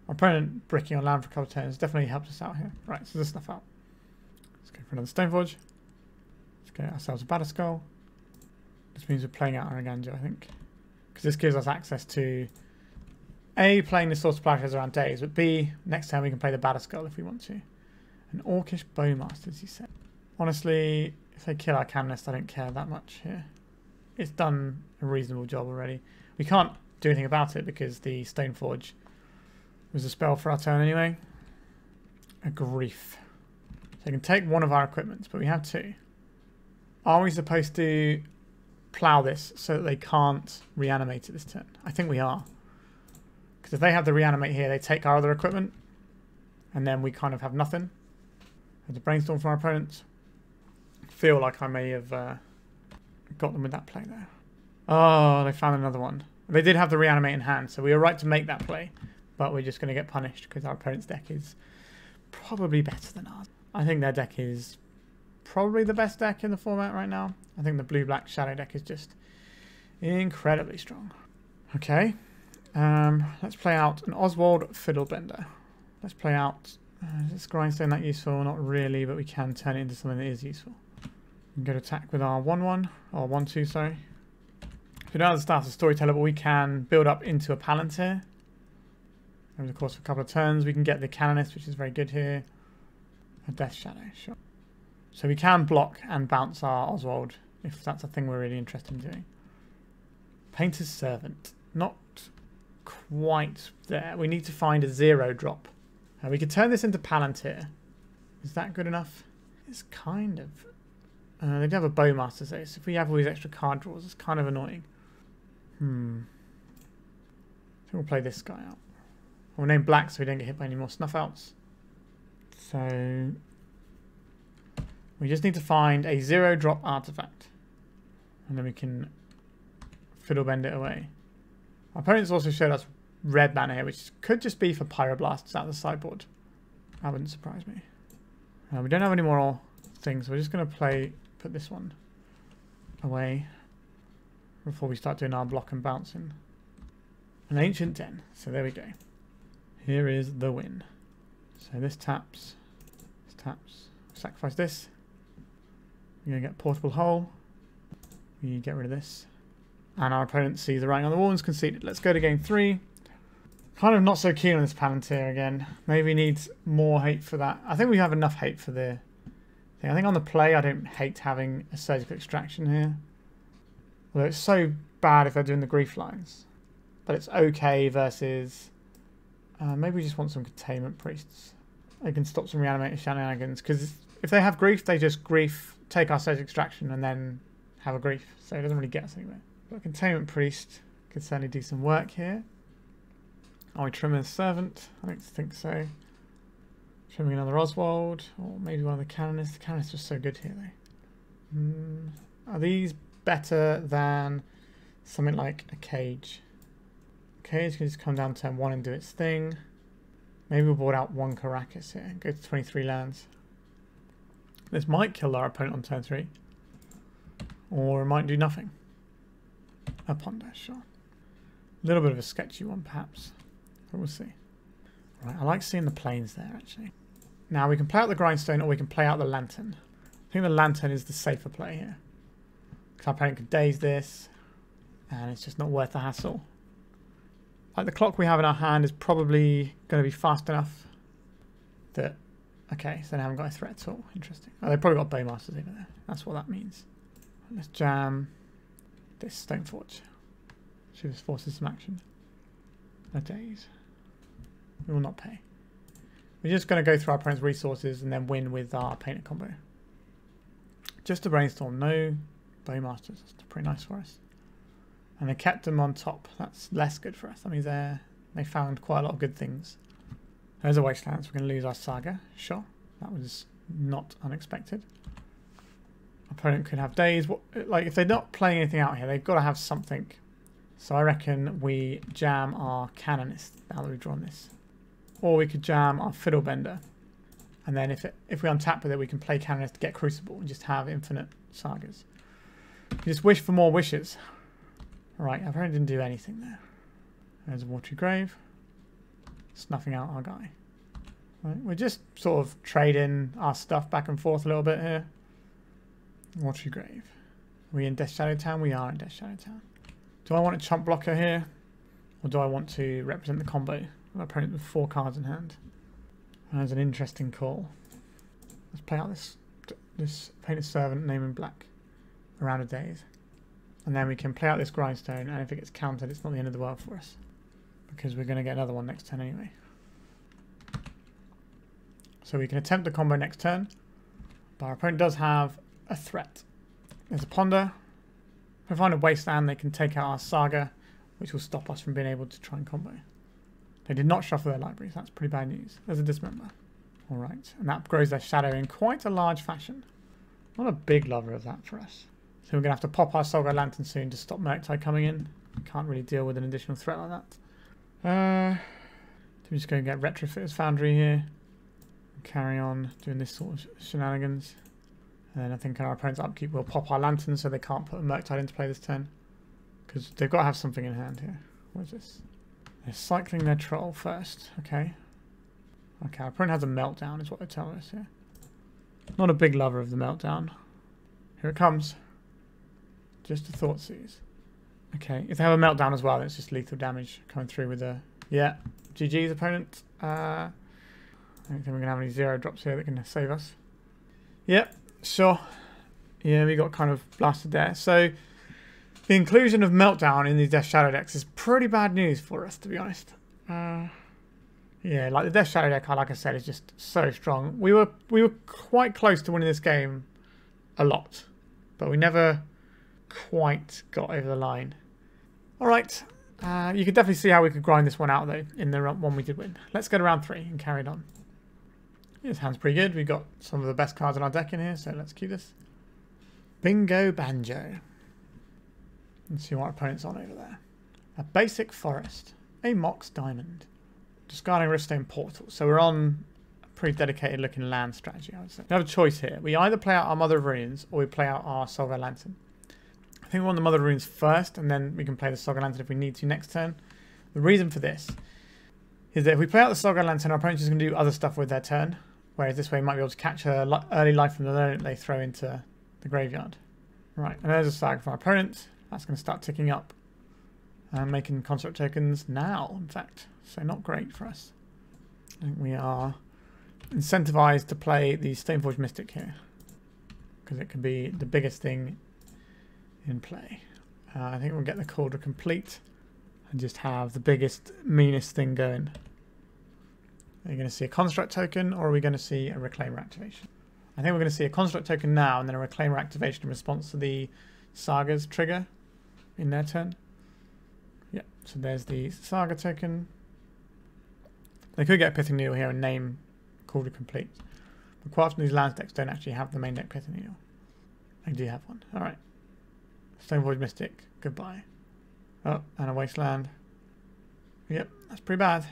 Our opponent bricking on land for a couple of turns definitely helped us out here. Right, so this stuff out. Let's go for another Stoneforge. Let's get ourselves a Batterskull. This means we're playing out our Eiganjo, I think. Because this gives us access to A, playing the Source of Plowshares around days, but B, next time we can play the Batterskull if we want to. An Orcish Bowmasters, you said. Honestly, if they kill our Canonist, I don't care that much here. It's done a reasonable job already. We can't do anything about it because the Stoneforge was a spell for our turn anyway. A Grief. So we can take one of our equipments, but we have 2. Are we supposed to plow this so that they can't reanimate it this turn? I think we are. Because if they have the reanimate here, they take our other equipment. And then we kind of have nothing. There's a brainstorm from our opponents. I feel like I may have got them with that play there. Oh, they found another one. They did have the reanimate in hand, so we were right to make that play. But we're just going to get punished because our opponent's deck is probably better than ours. I think their deck is probably the best deck in the format right now. I think the blue-black shadow deck is just incredibly strong. Okay, let's play out an Oswald Fiddlebender. Let's play out, is this Grindstone that useful? Not really, but we can turn it into something that is useful. We can go to attack with our 1-1, or 1-2, sorry. We don't have the start of Storyteller, but we can build up into a Palantir. Over the course of a couple of turns, we can get the Canonist, which is very good here. A Death Shadow, sure. So we can block and bounce our Oswald, if that's a thing we're really interested in doing. Painter's Servant. Not quite there. We need to find a 0-drop. We could turn this into Palantir. Is that good enough? It's kind of... they do have a Bowmaster, so if we have all these extra card draws, it's kind of annoying. I think we'll play this guy out. We'll name black so we don't get hit by any more snuff outs. So we just need to find a 0-drop artifact. And then we can Fiddlebend it away. Our opponents also showed us red mana here, which could just be for Pyroblasts out of the sideboard. That wouldn't surprise me. We don't have any more things, so we're just going to put this one away before we start doing our block and bouncing. An Ancient Den, so there we go. Here is the win. So this taps, sacrifice this. We're going to get Portable Hole. We get rid of this. And our opponent sees the writing on the wall and is conceded. Let's go to game 3. Kind of not so keen on this Palantir again. Maybe needs more hate for that. I think we have enough hate for the thing. I think on the play I don't hate having a Surgical Extraction here. Although it's so bad if they're doing the grief lines. But it's okay versus... maybe we just want some Containment Priests. They can stop some reanimated shenanigans. Because if they have grief, they just grief, take our Surgical Extraction and then have a grief. So it doesn't really get us anywhere. But Containment Priest could certainly do some work here. Are we trimming a Servant? I don't think so. Trimming another Oswald, or maybe one of the Canonists. The Canonists are so good here, though. Are these better than something like a Cage? Cage can just come down turn 1 and do its thing. Maybe we'll board out one Karakas here. Go to 23 lands. This might kill our opponent on turn 3. Or it might do nothing. A Ponder, sure. A little bit of a sketchy one, perhaps. But we'll see. Right, I like seeing the planes there, actually. Now, we can play out the Grindstone, or we can play out the Lantern. I think the Lantern is the safer play here. Because our opponent could daze this, and it's just not worth the hassle. Like, the clock we have in our hand is probably going to be fast enough that... Okay, so they haven't got a threat at all. Interesting. Oh, they've probably got Bowmasters over there. That's what that means. Let's jam this Stoneforge. Should have forces some action. A daze. We will not pay. We're just going to go through our opponent's resources and then win with our painter combo. Just a brainstorm. No Bowmasters. That's pretty nice for us. And they kept them on top. That's less good for us. That means they found quite a lot of good things. There's a Wasteland, so we're going to lose our Saga. Sure. That was not unexpected. Opponent could have days. Like, if they're not playing anything out here, they've got to have something. So I reckon we jam our Canonist now that we've drawn this. Or we could jam our Fiddlebender. And then if we untap with it, we can play Canonist to get Crucible and just have infinite Sagas. You just wish for more wishes. Right, I apparently didn't do anything there. There's a Watery Grave. Snuffing out our guy. Right, we're just sort of trading our stuff back and forth a little bit here. Watery Grave. Are we in Death Shadow Town? We are in Death Shadow Town. Do I want a chump blocker here? Or do I want to represent the combo of our opponent with 4 cards in hand? That's an interesting call. Let's play out this Painted Servant, name in black. Around a daze. And then we can play out this Grindstone, and if it gets countered, it's not the end of the world for us. Because we're going to get another one next turn anyway. So we can attempt the combo next turn. But our opponent does have a threat. There's a Ponder. If we find a Wasteland, they can take out our Saga, which will stop us from being able to try and combo. They did not shuffle their libraries. That's pretty bad news. There's a Dismember. Alright, and that grows their shadow in quite a large fashion. Not a big lover of that for us. So we're going to have to pop our Saga Lantern soon to stop Murktide coming in. Can't really deal with an additional threat like that. We just go and get Retrofitter Foundry here. And carry on doing this sort of shenanigans. And then I think our opponent's upkeep will pop our Lantern so they can't put a Murktide into play this turn. Because they've got to have something in hand here. What is this? They're cycling their Troll first. Okay. Okay, our opponent has a Meltdown is what they're telling us here. Not a big lover of the Meltdown. Here it comes. Just a Thoughtseize. Okay, if they have a Meltdown as well, then it's just lethal damage coming through with a... Yeah, GG's opponent. I don't think we're going to have any 0 drops here that can save us. Yep, sure. Yeah, we got kind of blasted there. So, the inclusion of Meltdown in these Death Shadow decks is pretty bad news for us, to be honest. Yeah, like the Death Shadow deck, like I said, is just so strong. We were quite close to winning this game a lot, but we never quite got over the line. All right, you could definitely see how we could grind this one out though in the one we did win. Let's go to round 3 and carry it on. This hand's pretty good. We've got some of the best cards in our deck in here, so let's keep this. Bingo Banjo. Let's see what our opponent's on over there. A basic forest, a Mox Diamond. Discarding Riftstone Portal. So we're on a pretty dedicated looking land strategy, I would say. We have a choice here. We either play out our Mother of Runes or we play out our Saga Lantern. I think we want the Mother of Runes first and then we can play the Saga Lantern if we need to next turn. The reason for this is that if we play out the Saga Lantern, our opponent's just going to do other stuff with their turn. Whereas this way we might be able to catch her early life from the Loran that they throw into the graveyard. Right, and there's a Saga from our opponent. That's going to start ticking up. And making construct tokens now, in fact. So not great for us. I think we are incentivized to play the Stoneforge Mystic here. Because it can be the biggest thing in play. I think we'll get the Kaldra Compleat. And just have the biggest, meanest thing going. Are you going to see a construct token or are we going to see a reclaimer activation? I think we're going to see a construct token now and then a reclaimer activation in response to the Saga's trigger in their turn. Yeah, so there's the Saga token. They could get a Pithing Needle here and name Kaldra Compleat. But quite often these land decks don't actually have the main deck Pithing Needle. They do have one. Alright. Stoneforge Mystic. Goodbye. Oh, and a Wasteland. Yep, that's pretty bad.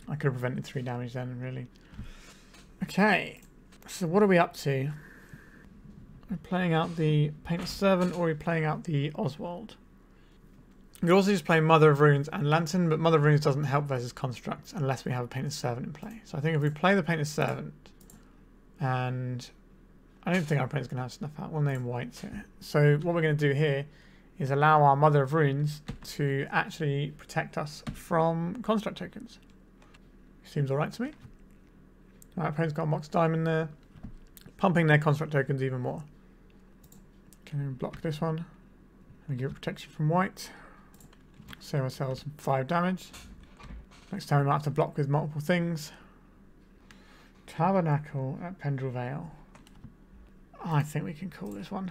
I could have prevented 3 damage then, really. Okay. So what are we up to? We're playing out the Painted Servant or we're playing out the Oswald. We could also just play Mother of Runes and Lantern, but Mother of Runes doesn't help versus constructs unless we have a Painted Servant in play. So I think if we play the Painted Servant, and I don't think our opponent's going to have snuff out. We'll name whites here. So what we're going to do here is allow our Mother of Runes to actually protect us from construct tokens. Seems alright to me. Our opponent's got a Mox Diamond there, pumping their construct tokens even more. Can we block this one and give protection from white? Save ourselves 5 damage. Next time we might have to block with multiple things. Tabernacle at Pendrell Vale. I think we can call this one.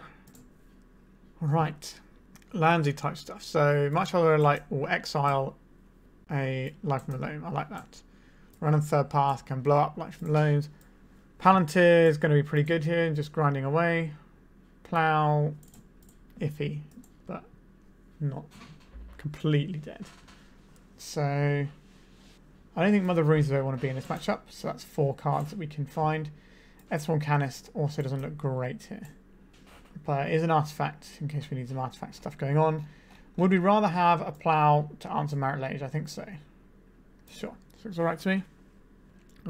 Right. Landsy type stuff. So much other like or exile a Life from the Loam. I like that. Run on third path can blow up Life from the Loams. Palantir is going to be pretty good here, just grinding away. Plow, iffy, but not completely dead. So I don't think Mother of Runes will want to be in this matchup. So that's 4 cards that we can find. Ethersworn Canonist also doesn't look great here, but it is an artifact in case we need some artifact stuff going on. Would we rather have a Plow to answer Merit Lage? I think so. Sure, this looks alright to me.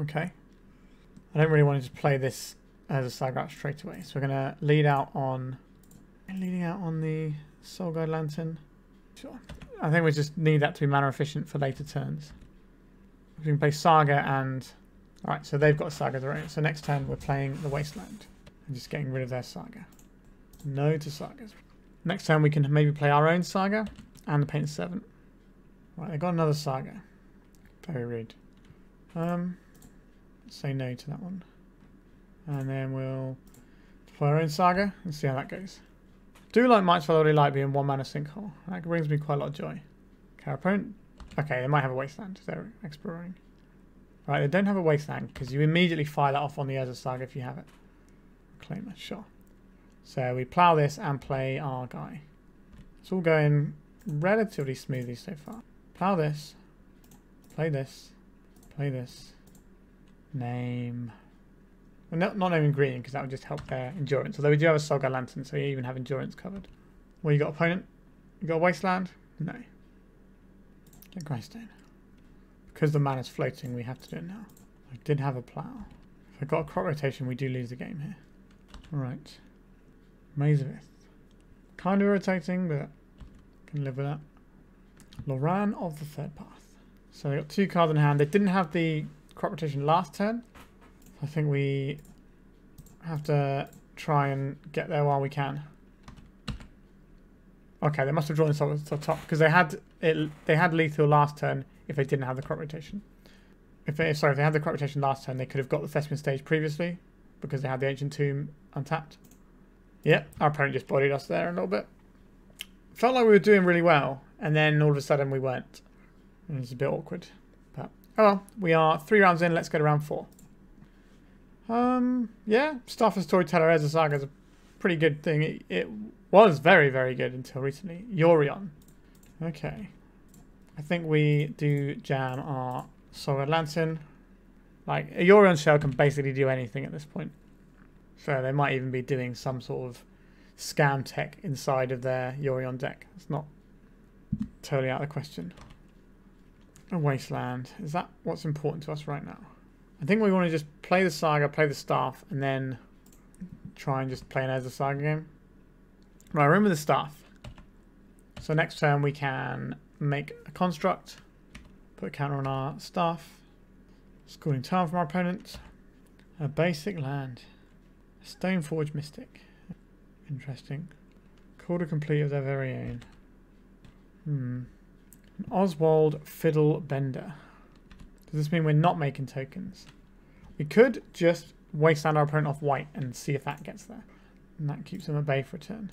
Okay. I don't really want to just play this as a Saga straight away, so we're going to lead out on the Soul Guide Lantern. Sure. I think we just need that to be mana efficient for later turns. We can play Saga and... Alright, so they've got a Saga of their own. So next turn we're playing the Wasteland and just getting rid of their Saga. No to Sagas. Next turn we can maybe play our own Saga and the Painted Servant. Right, they've got another Saga. Very rude. Say no to that one. And then we'll Play our own Saga and see how that goes. Do like Might's Fellow Light being 1 mana sinkhole. That brings me quite a lot of joy. Okay, our opponent. Okay, they might have a Wasteland if they're exploring. Right, they don't have a Wasteland because you immediately fire that off on the Urza Saga if you have it. Claimer, sure. So we plow this and play our guy. It's all going relatively smoothly so far. Plow this. Play this. Play this. Name. Well, not naming green because that would just help their endurance. Although we do have a Saga Lantern, so you even have endurance covered. Well, you got opponent? You got a Wasteland? No. Get Grindstone. Because the mana's floating, we have to do it now. I did have a plow. If I got a crop rotation, we do lose the game here. Alright. Maze of Ith. Kind of irritating, but can live with that. Loran of the Third Path. So they got 2 cards in hand. They didn't have the crop rotation last turn. I think we have to try and get there while we can. Okay, they must have drawn this off the top because they had lethal last turn if they didn't have the crop rotation. If they had the crop rotation last turn, they could have got the Thespian stage previously because they had the Ancient Tomb untapped. Yep, our opponent just bodied us there a little bit. Felt like we were doing really well, and then all of a sudden we weren't. It was a bit awkward. But oh well, we are 3 rounds in. Let's go to round 4. Yeah, Staff of Storyteller Urza Saga is a pretty good thing. It was very, very good until recently. Yorion. Okay. I think we do jam our Saga Lantern. Like, a Yorion shell can basically do anything at this point. So they might even be doing some sort of scam tech inside of their Yorion deck. It's not totally out of the question. A Wasteland. Is that what's important to us right now? I think we want to just play the Saga, play the Staff, and then try and just play an Urza Saga game. Right, remember the Staff. So next turn we can make a construct, put a counter on our Staff, scoring time from our opponent, a basic land, a Stoneforge Mystic. Interesting. Kaldra Compleat of their very own. An Oswald Fiddlebender. Does this mean we're not making tokens? We could just wasteland our opponent off white and see if that gets there. And that keeps them at bay for a turn.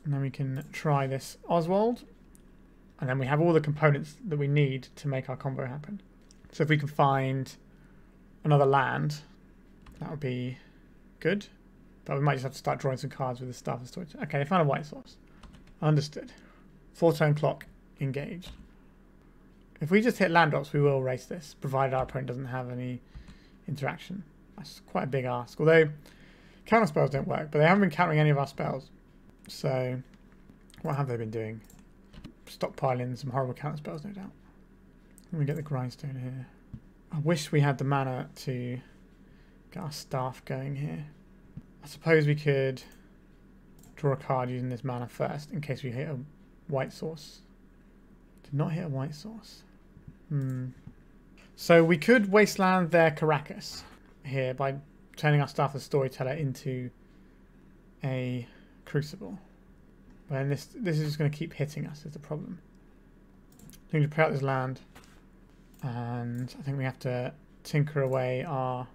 And then we can try this Oswald. And then we have all the components that we need to make our combo happen. So if we can find another land, that would be good. But we might just have to start drawing some cards with the Staff of Storyteller. Okay, they found a white source. Understood. 4-turn clock engaged. If we just hit land drops, we will race this, provided our opponent doesn't have any interaction. That's quite a big ask. Although, counter spells don't work, but they haven't been countering any of our spells. So, what have they been doing? Stockpiling some horrible counter spells, no doubt. Let me get the Grindstone here. I wish we had the mana to get our Staff going here. I suppose we could draw a card using this mana first, in case we hit a white source. Did not hit a white source. So we could wasteland their Karakas here by turning our Staff of Storyteller into a Crucible. But then this is just going to keep hitting us is the problem. I think we play out this land, and I think we have to tinker away our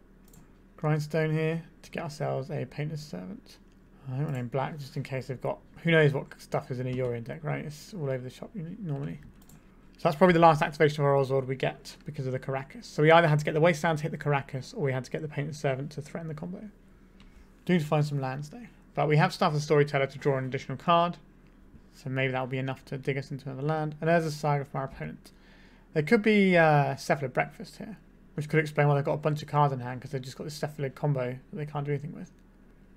Grindstone here to get ourselves a Painter's Servant. I don't want to name black just in case they've got, who knows what stuff is in a Yorion deck, right? It's all over the shop normally. So that's probably the last activation of our Oswald we get because of the Karakas. So we either had to get the Wasteland to hit the Karakas, or we had to get the Painter's Servant to threaten the combo. Do need to find some lands though. But we have Staff of Storyteller to draw an additional card. So maybe that will be enough to dig us into another land. And there's a Saga from our opponent. There could be Cephalid Breakfast here, which could explain why they've got a bunch of cards in hand, because they've just got this Cephalid combo that they can't do anything with.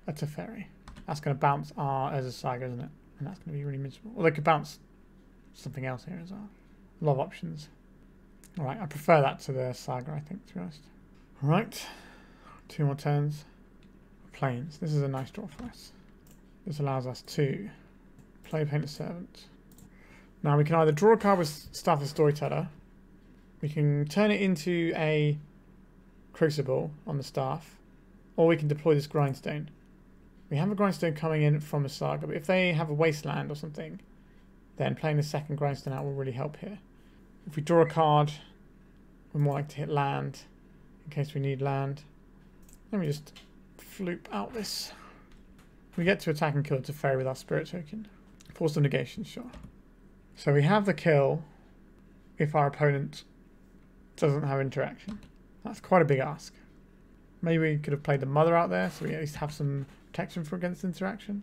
A Teferi. That's going to bounce our Urza Saga, isn't it? And that's going to be really miserable. Or they could bounce something else here as well. A lot of options. Alright, I prefer that to the Saga, I think, to be honest. Alright. 2 more turns. Plains. This is a nice draw for us. This allows us to play Painter's Servant. Now we can either draw a card with Staff of Storyteller. We can turn it into a Crucible on the Staff. Or we can deploy this Grindstone. We have a Grindstone coming in from a Saga, but if they have a Wasteland or something, then playing the second Grindstone out will really help here. If we draw a card, we're more likely to hit land, in case we need land. Let me just floop out this We get to attack and kill Teferi with our spirit token. Force of negation, sure. So we have the kill if our opponent doesn't have interaction. That's quite a big ask. Maybe we could have played the mother out there, so we at least have some protection for against interaction.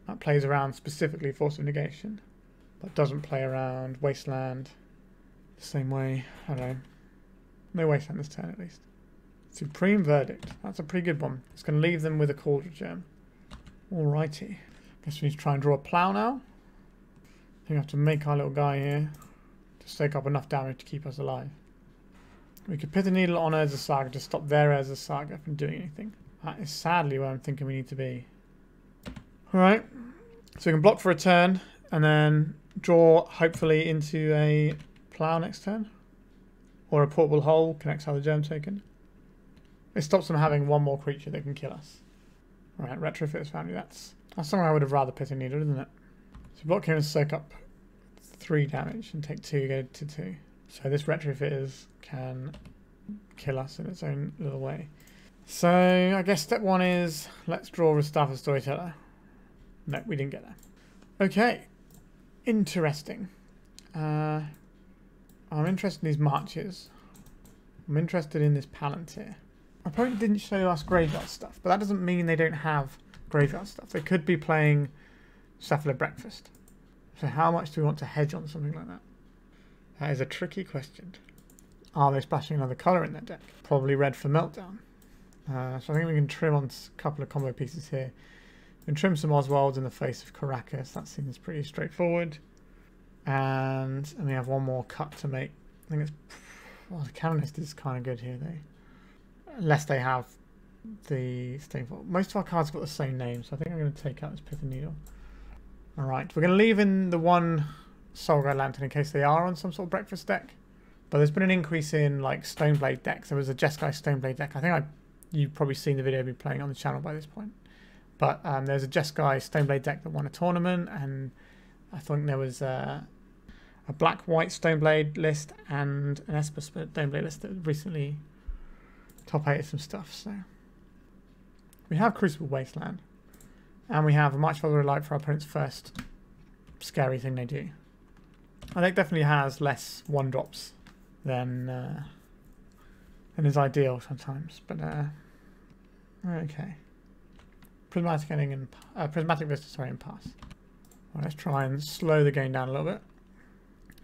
That plays around specifically Force of Negation, but doesn't play around Wasteland the same way. I don't know. No Wasteland this turn at least. Supreme Verdict. That's a pretty good one. It's going to leave them with a Kaldra gem. Alrighty. Guess we need to try and draw a plow now. I think we have to make our little guy here to soak up enough damage to keep us alive. We could Pithing Needle on Urza Saga to stop their Urza Saga from doing anything. That is sadly where I'm thinking we need to be. Alright. So we can block for a turn and then draw hopefully into a plow next turn. Or a portable hole, can exile the germ token. It stops them having one more creature that can kill us. Alright, Retrofitter Foundry, that's something I would have rather Pithing Needle, isn't it? So block here and soak up 3 damage and take 2, go to 2. So this Retrofitters can kill us in its own little way. So I guess step 1 is let's draw Restaff as Storyteller. No, we didn't get there. Okay, interesting. I'm interested in these marches. I'm interested in this Palantir. My opponent didn't show us graveyard stuff, but that doesn't mean they don't have graveyard stuff. They could be playing Cephalo Breakfast. So how much do we want to hedge on something like that? That is a tricky question. Are they splashing another colour in their deck? Probably red for Meltdown. So I think we can trim on a couple of combo pieces here. We can trim some Oswalds in the face of Karakas. That seems pretty straightforward. And we have one more cut to make. I think it's... Well, the Canonist is kind of good here, though. Unless they have the Stoneforge. Most of our cards have got the same name, so I think I'm going to take out this Pithing Needle. Alright, we're going to leave in the one Soulguide Lantern in case they are on some sort of breakfast deck. But there's been an increase in like Stoneblade decks. There was a Jeskai Stoneblade deck. I think you've probably seen the video I've been playing on the channel by this point. But there's a Jeskai Stoneblade deck that won a tournament, and I think there was a black-white Stoneblade list and an Esper Stoneblade list that recently top-8'd some stuff. So we have Crucible Wasteland, and we have a March Father of Light for our opponent's first scary thing they do. I think definitely has less 1-drops than is ideal sometimes, but okay. Prismatic Ending and Prismatic Vista, sorry, and pass. Well, let's try and slow the game down a little bit.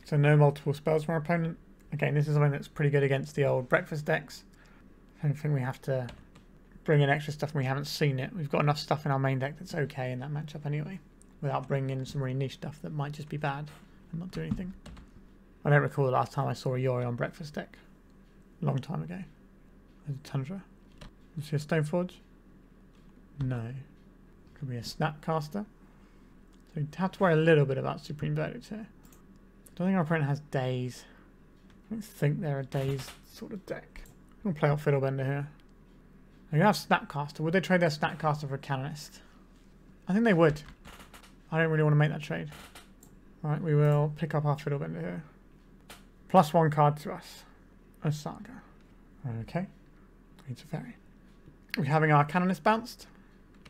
So no multiple spells from our opponent. Again, this is something that's pretty good against the old breakfast decks. I don't think we have to bring in extra stuff when we haven't seen it. We've got enough stuff in our main deck that's okay in that matchup anyway, without bringing in some really niche stuff that might just be bad and not do anything. I don't recall the last time I saw a Yori on breakfast deck. A long time ago. There's a Tundra. You see a Stoneforge? No. Could be a Snapcaster. So we have to worry a little bit about Supreme Verdict here. I don't think our opponent has Daze. I don't think they're a Daze sort of deck. I'm going to play out Fiddlebender here. They have Snapcaster. Would they trade their Snapcaster for a Canonist? I think they would. I don't really want to make that trade. Alright, we will pick up our Fiddlebender here. +1 card to us. A Saga. Okay. Green Teferi. Are we having our Canonist bounced?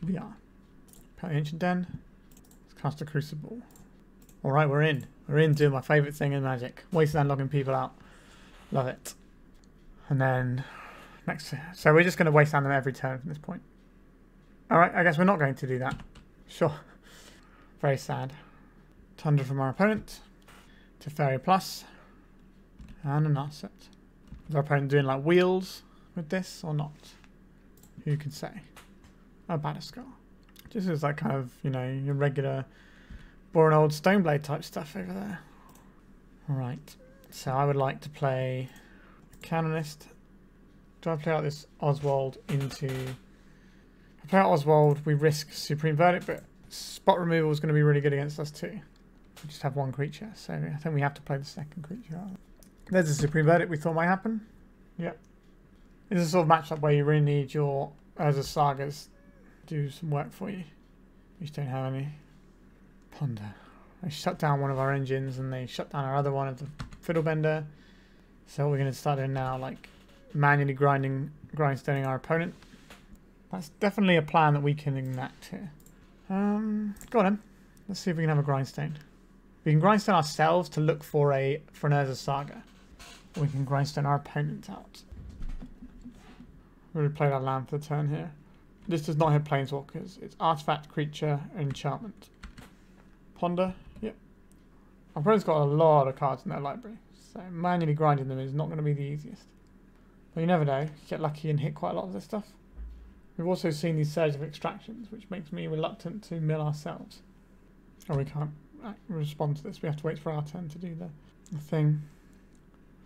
We are. Put the Ancient Den. Let's cast a Crucible. Alright, we're in. We're in doing my favourite thing in Magic. Wasteland logging people out. Love it. And then next. So we're just going to Wasteland them every turn from this point. Alright, I guess we're not going to do that. Sure. Very sad. Tundra from our opponent. Teferi plus. And an Arset. Is our opponent doing like wheels with this or not? Who can say? A Batterskull. This is like kind of, you know, your regular boring old Stoneblade type stuff over there. Alright. So I would like to play a Canonist. Do I play out this Oswald into... If I play out Oswald, we risk Supreme Verdict, but spot removal is going to be really good against us too. We just have one creature, so I think we have to play the second creature. There's a Supreme Verdict we thought might happen. Yep. It's a sort of matchup where you really need your Urza Sagas to do some work for you. We just don't have any. Ponder. They shut down one of our engines and they shut down our other one of the Fiddlebender. So what we're going to start doing now, like manually grindstoning our opponent. That's definitely a plan that we can enact here. Go on then. Let's see if we can have a Grindstone. We can Grindstone ourselves to look for an Urza Saga. Or we can Grindstone our opponent out. We're going to play our land for the turn here. This does not have Planeswalkers. It's Artifact, Creature, Enchantment. Ponder. Yep. Our opponent's got a lot of cards in their library. So manually grinding them is not going to be the easiest. But you never know. You get lucky and hit quite a lot of this stuff. We've also seen these Surge of Extractions, which makes me reluctant to mill ourselves. Or we can't respond to this. We have to wait for our turn to do the thing.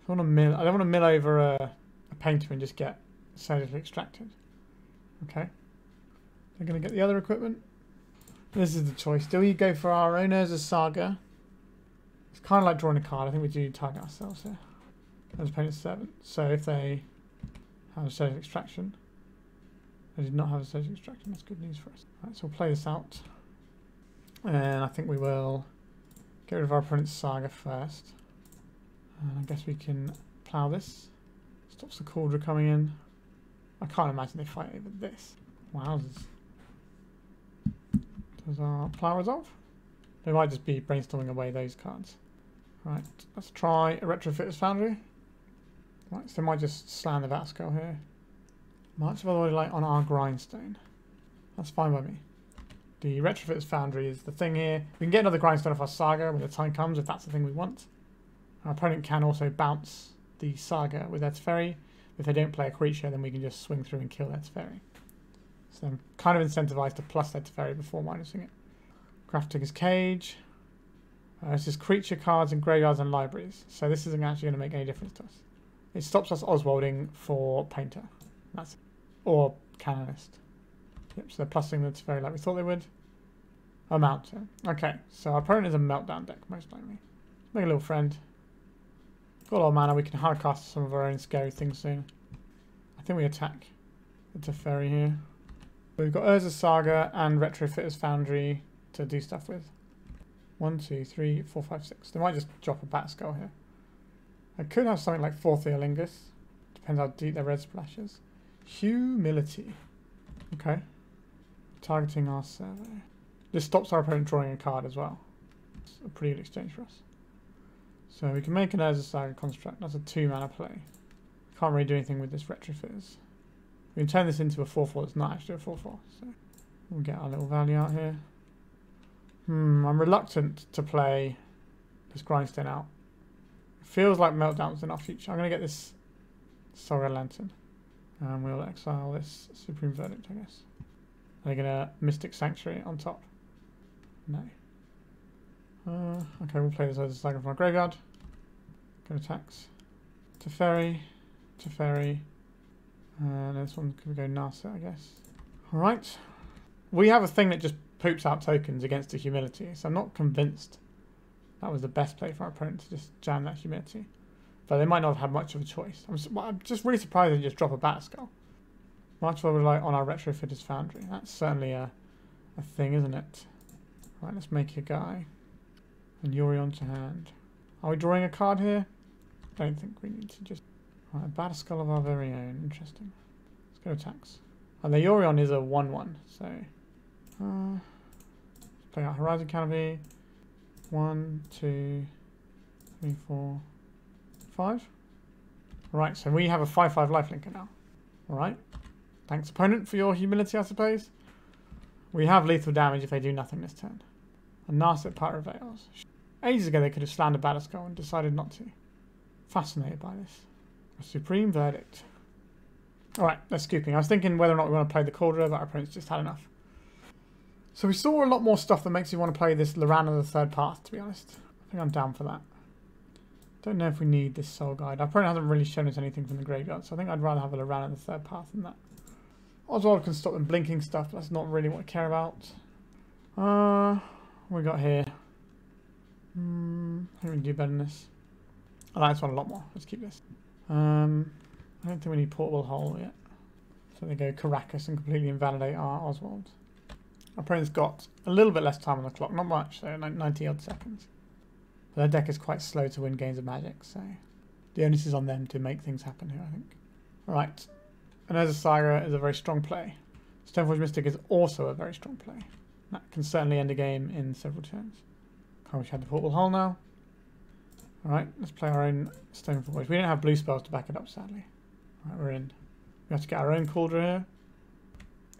If I want to mill, I don't want to mill over a painter and just get Surge of Extracted. Okay. They're going to get the other equipment. This is the choice. Do we go for our own Urza Saga? It's kind of like drawing a card. I think we do target ourselves here. As opponent's servant. So if they have a Surge of Extraction. They did not have a Surge of Extraction. That's good news for us. Right, so we'll play this out. And I think we will get rid of our opponent's Saga first. And I guess we can plow this. Stops the Kaldra coming in. I can't imagine they fight over this. Wowzers. Does our plow resolve? They might just be brainstorming away those cards. Right, let's try a Retrofitter Foundry. Right, so they might just slam the Batterskull here. March of Otherworldly Light on our Grindstone. That's fine by me. The Retrofitter Foundry is the thing here. We can get another Grindstone off our Saga when the time comes, if that's the thing we want. Our opponent can also bounce the Saga with their Teferi. If they don't play a creature, then we can just swing through and kill their Teferi. So I'm kind of incentivized to plus their Teferi before minusing it. Grafdigger's Cage. This is creature cards in graveyards and libraries. So this isn't actually going to make any difference to us. It stops us Oswalding for Painter. That's it. Or Canonist. Yep, so they're plussing the Teferi like we thought they would. A Mountain. Okay, so our opponent is a Meltdown deck, most likely. Make a little friend. Got a lot of mana, we can hard cast some of our own scary things soon. I think we attack the Teferi here. We've got Urza Saga and Retrofitter's Foundry to do stuff with. 1, 2, 3, 4, 5, 6. They might just drop a Batterskull here. I could have something like Fourth Theolingus. Depends how deep their red splash is. Humility. Okay. Targeting our survey. This stops our opponent drawing a card as well. It's a pretty good exchange for us. So we can make an Urza Saga construct. That's a 2 mana play. Can't really do anything with this Retrofitters. We can turn this into a 4/4 that's not actually a 4/4. So we'll get our little value out here. I'm reluctant to play this Grindstone out. It feels like Meltdown's in our future. I'm going to get this Saga Lantern. And we'll exile this Supreme Verdict, I guess. Are they going to Mystic Sanctuary on top? No. Okay, we'll play this as a Saga from our graveyard. Go attacks. Teferi. Teferi. And this one could go Nasa, I guess. Alright. We have a thing that just poops out tokens against the Humility, so I'm not convinced that was the best play for our opponent to just jam that Humility. But they might not have had much of a choice. I'm just really surprised they just drop a Batterskull. Much more like on our Retrofitter's Foundry. That's certainly a thing, isn't it? Right, let's make a guy. And Yorion to hand. Are we drawing a card here? Don't think we need to just... Right, a Batterskull of our very own. Interesting. Let's go attacks. And the Yorion is a 1/1, so... let's play out Horizon Canopy. 1, 2, 3, 4, 5. Right, so we have a 5/5 lifelinker now. Alright. Thanks, opponent, for your humility, I suppose. We have lethal damage if they do nothing this turn. A Narset Pyro Veils. Ages ago they could have slammed a Batterskull and decided not to. Fascinated by this. A Supreme Verdict. Alright, they're scooping. I was thinking whether or not we want to play the Kaldra, but our opponent's just had enough. So we saw a lot more stuff that makes you want to play this Loran of the Third Path, to be honest. I think I'm down for that. Don't know if we need this Soul Guide. Our opponent hasn't really shown us anything from the graveyard, so I think I'd rather have a Loran of the Third Path than that. Oswald can stop them blinking stuff, but that's not really what I care about. What we got here? I think we can do better than this. I like this one a lot more. Let's keep this. I don't think we need Portable Hole yet. So they go Karakas and completely invalidate our Oswald. Our opponent's got a little bit less time on the clock, not much, so 90 odd seconds. But their deck is quite slow to win games of Magic, so the onus is on them to make things happen here, I think. Alright, and Urza Saga is a very strong play. Stoneforge Mystic is also a very strong play. That can certainly end a game in several turns. I wish I had the portal hole now. Alright, let's play our own Stoneforge. We don't have blue spells to back it up, sadly. Alright, we're in. We have to get our own Kaldra here.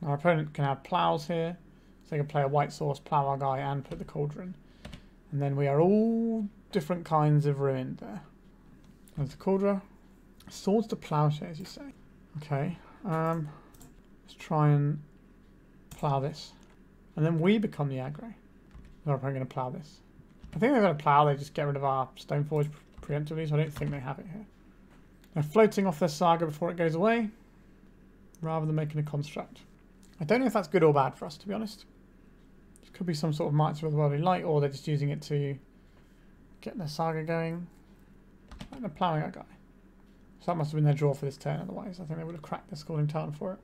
Our opponent can have plows here. So they can play a white source, plow our guy, and put the Kaldra in. And then we are all different kinds of ruined there. There's the Kaldra. Swords to Plowshares, you say. Okay. Let's try and plow this. And then we become the aggro. Or am I going to plow this? I think they're going to plow, they just get rid of our Stoneforge preemptively, so I don't think they have it here. They're floating off their Saga before it goes away, rather than making a construct. I don't know if that's good or bad for us, to be honest. It could be some sort of Mites of the Worldly Light, or they're just using it to get their Saga going. And they're ploughing our guy. So that must have been their draw for this turn, otherwise I think they would have cracked the Scalding Tarn for it.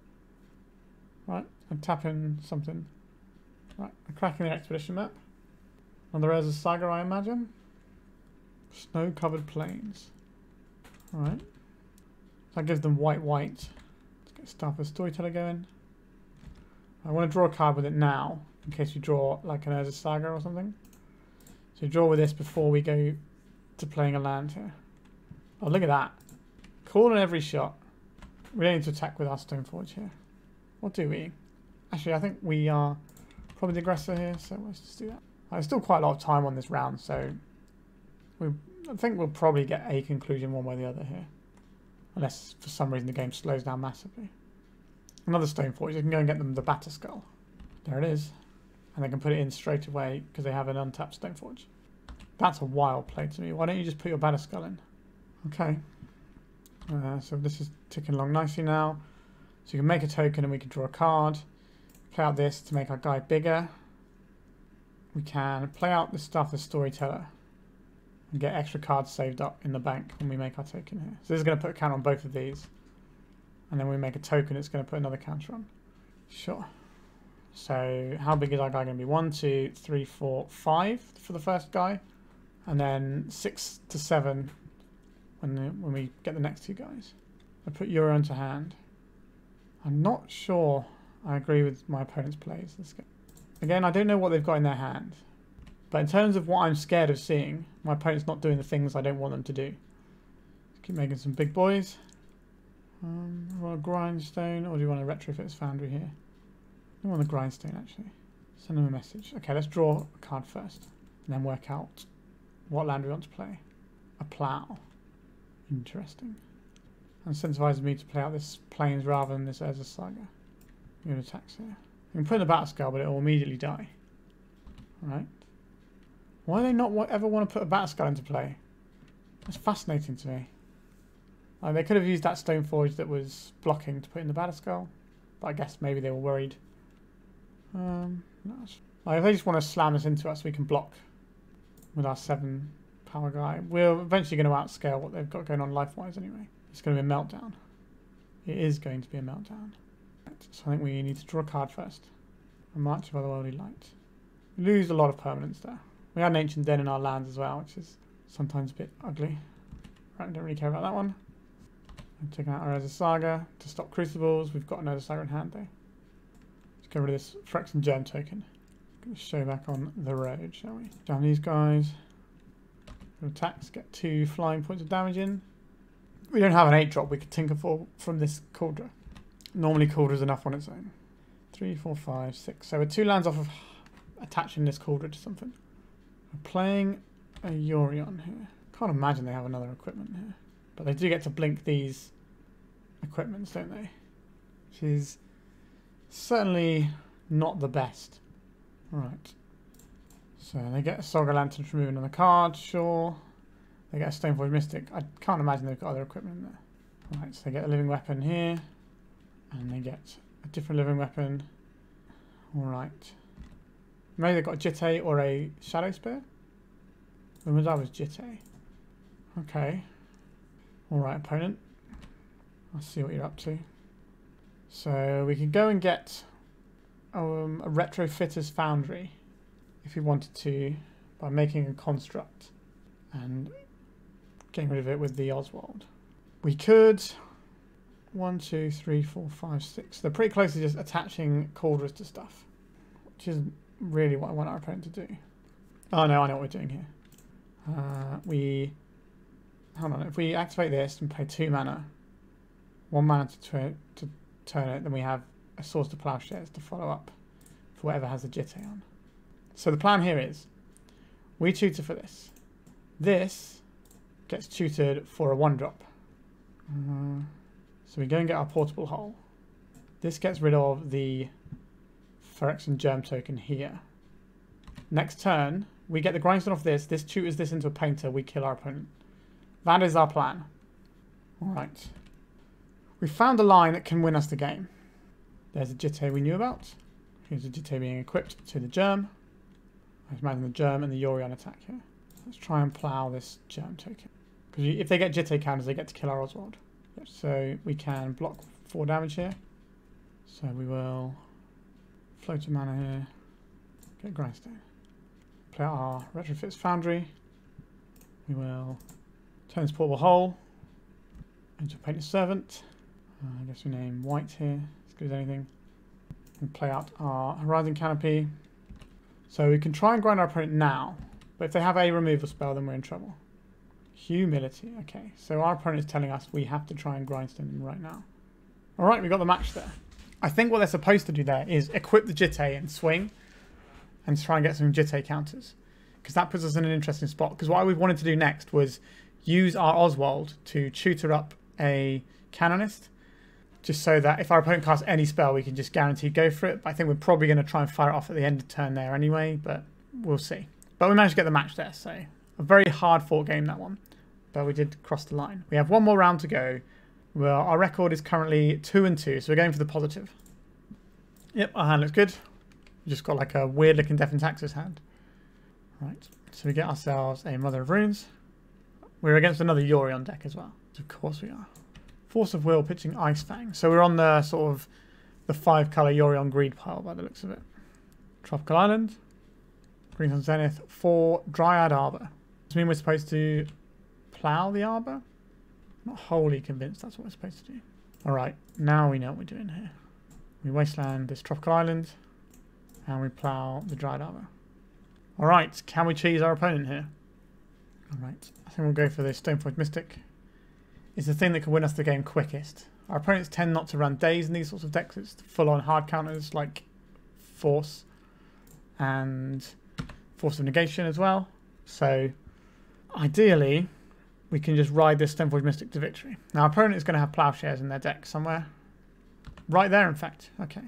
Right, I'm tapping something. Right, I'm cracking their expedition map. On the Urza Saga, I imagine. Snow-covered plains. Alright. So that gives them white. Let's get stuff with Storyteller going. I want to draw a card with it now, in case you draw like an Urza Saga or something. So you draw with this before we go to playing a land here. Oh, look at that. Call on every shot. We don't need to attack with our Stoneforge here. Or do we? Actually, I think we are probably the aggressor here, so let's just do that. There's still quite a lot of time on this round, so I think we'll probably get a conclusion one way or the other here. Unless, for some reason, the game slows down massively. Another Stoneforge. You can go and get them the Batterskull. There it is. And they can put it in straight away because they have an untapped Stoneforge. That's a wild play to me. Why don't you just put your Batterskull in? Okay. So this is ticking along nicely now. So you can make a token and we can draw a card. Play out this to make our guy bigger. We can play out the stuff as Storyteller and get extra cards saved up in the bank when we make our token here. So this is going to put a counter on both of these. And then we make a token, it's going to put another counter on. Sure. So how big is our guy going to be? 1, 2, 3, 4, 5 for the first guy. And then 6 to 7 when we get the next two guys. I put Euro into hand. I'm not sure I agree with my opponent's plays. Again, I don't know what they've got in their hand. But in terms of what I'm scared of seeing, my opponent's not doing the things I don't want them to do. Let's keep making some big boys. You want a Grindstone, or do you want a Retrofitter Foundry here? I want a Grindstone, actually. Send them a message. Okay, let's draw a card first. And then work out what land we want to play. A Plow. Interesting. And incentivizes me to play out this Plains rather than this Urza Saga. Good attacks here. You can put in the Batterskull, but it will immediately die. Alright. Why do they not ever want to put a Batterskull into play? That's fascinating to me. They could have used that Stoneforge that was blocking to put in the Batterskull, but I guess maybe they were worried. If they just want to slam this into us, we can block with our 7 power guy. We're eventually going to outscale what they've got going on life-wise anyway. It's going to be a meltdown. It is going to be a meltdown. Right, so I think we need to draw a card first. A March of Otherworldly Light. We lose a lot of permanents there. We had an Ancient Den in our lands as well, which is sometimes a bit ugly. Right, don't really care about that one. I'm taking out our Urza Saga to stop Crucibles. We've got another Saga in hand though. Let's get rid of this Phyrexian Germ token. Get the show back on the road, shall we? Down these guys. Attacks, get 2 flying points of damage in. We don't have an 8-drop we could tinker for from this Kaldra. Normally Kaldra is enough on its own. 3, 4, 5, 6. So we're 2 lands off of attaching this Kaldra to something. We're playing a Yorion here. Can't imagine they have another equipment here. But they do get to blink these equipments, don't they? Which is certainly not the best. Alright. So they get a Saga Lantern to remove another card, sure. They get a Stoneforge Mystic. I can't imagine they've got other equipment in there. Alright, so they get a living weapon here. And they get a different living weapon. Alright. Maybe they've got a Jitte or a Shadow Spear? When was that? Was Jitte? Okay. Alright, opponent. I'll see what you're up to. So we can go and get a Retrofitter's Foundry if we wanted to by making a construct and getting rid of it with the Oswald. We could 1, 2, 3, 4, 5, 6. They're pretty close to just attaching Kaldras to stuff, which is really what I want our opponent to do. Oh no, I know what we're doing here. Hold on, if we activate this and pay 2 mana, 1 mana to turn it, then we have a source to Plowshares to follow up for whatever has a Jitte on. So the plan here is, we tutor for this. This gets tutored for a 1-drop. So we go and get our portable hole. This gets rid of the Phyrexian Germ token here. Next turn, we get the Grindstone off this. This tutors this into a painter. We kill our opponent. That is our plan. Alright. We found a line that can win us the game. There's a Jitte we knew about. Here's a Jitte being equipped to the Germ. I imagine the Germ and the Yorion attack here. Let's try and plow this Germ token. Because if they get Jitte counters, they get to kill our Oswald. Yep, so we can block 4 damage here. So we will float a mana here. Get Grindstone. Play out our Retrofitter Foundry. We will turn this portable hole into a Painted Servant. I guess we name white here, as good as anything. And play out our Horizon Canopy. So we can try and grind our opponent now, but if they have a removal spell, then we're in trouble. Humility, okay. So our opponent is telling us we have to try and grindstone them right now. Alright, we got the match there. I think what they're supposed to do there is equip the Jitte and swing, and try and get some Jitte counters. Because that puts us in an interesting spot. Because what we wanted to do next was use our Oswald to tutor up a Canonist. Just so that if our opponent casts any spell, we can just guarantee go for it. But I think we're probably going to try and fire it off at the end of turn there anyway. But we'll see. But we managed to get the match there. So a very hard fought game, that one. But we did cross the line. We have one more round to go. Well, our record is currently 2-2. So we're going for the positive. Yep, our hand looks good. We just got like a weird looking Death and Taxes hand. Right. So we get ourselves a Mother of Runes. We're against another Yorion deck as well. Of course we are. Force of Will pitching Ice Fang. So we're on the sort of the 5-colour Yorion greed pile by the looks of it. Tropical Island. Greenstone Zenith for Dryad Arbor. Does this mean we're supposed to plough the Arbor? I'm not wholly convinced that's what we're supposed to do. Alright, now we know what we're doing here. We Wasteland this Tropical Island. And we plough the Dryad Arbor. Alright, can we cheese our opponent here? Alright, I think we'll go for the Stoneforge Mystic. It's the thing that can win us the game quickest. Our opponents tend not to run days in these sorts of decks. It's full-on hard counters like Force and Force of Negation as well. So ideally, we can just ride this Stoneforge Mystic to victory. Now our opponent is going to have Plowshares in their deck somewhere. Right there, in fact. Okay.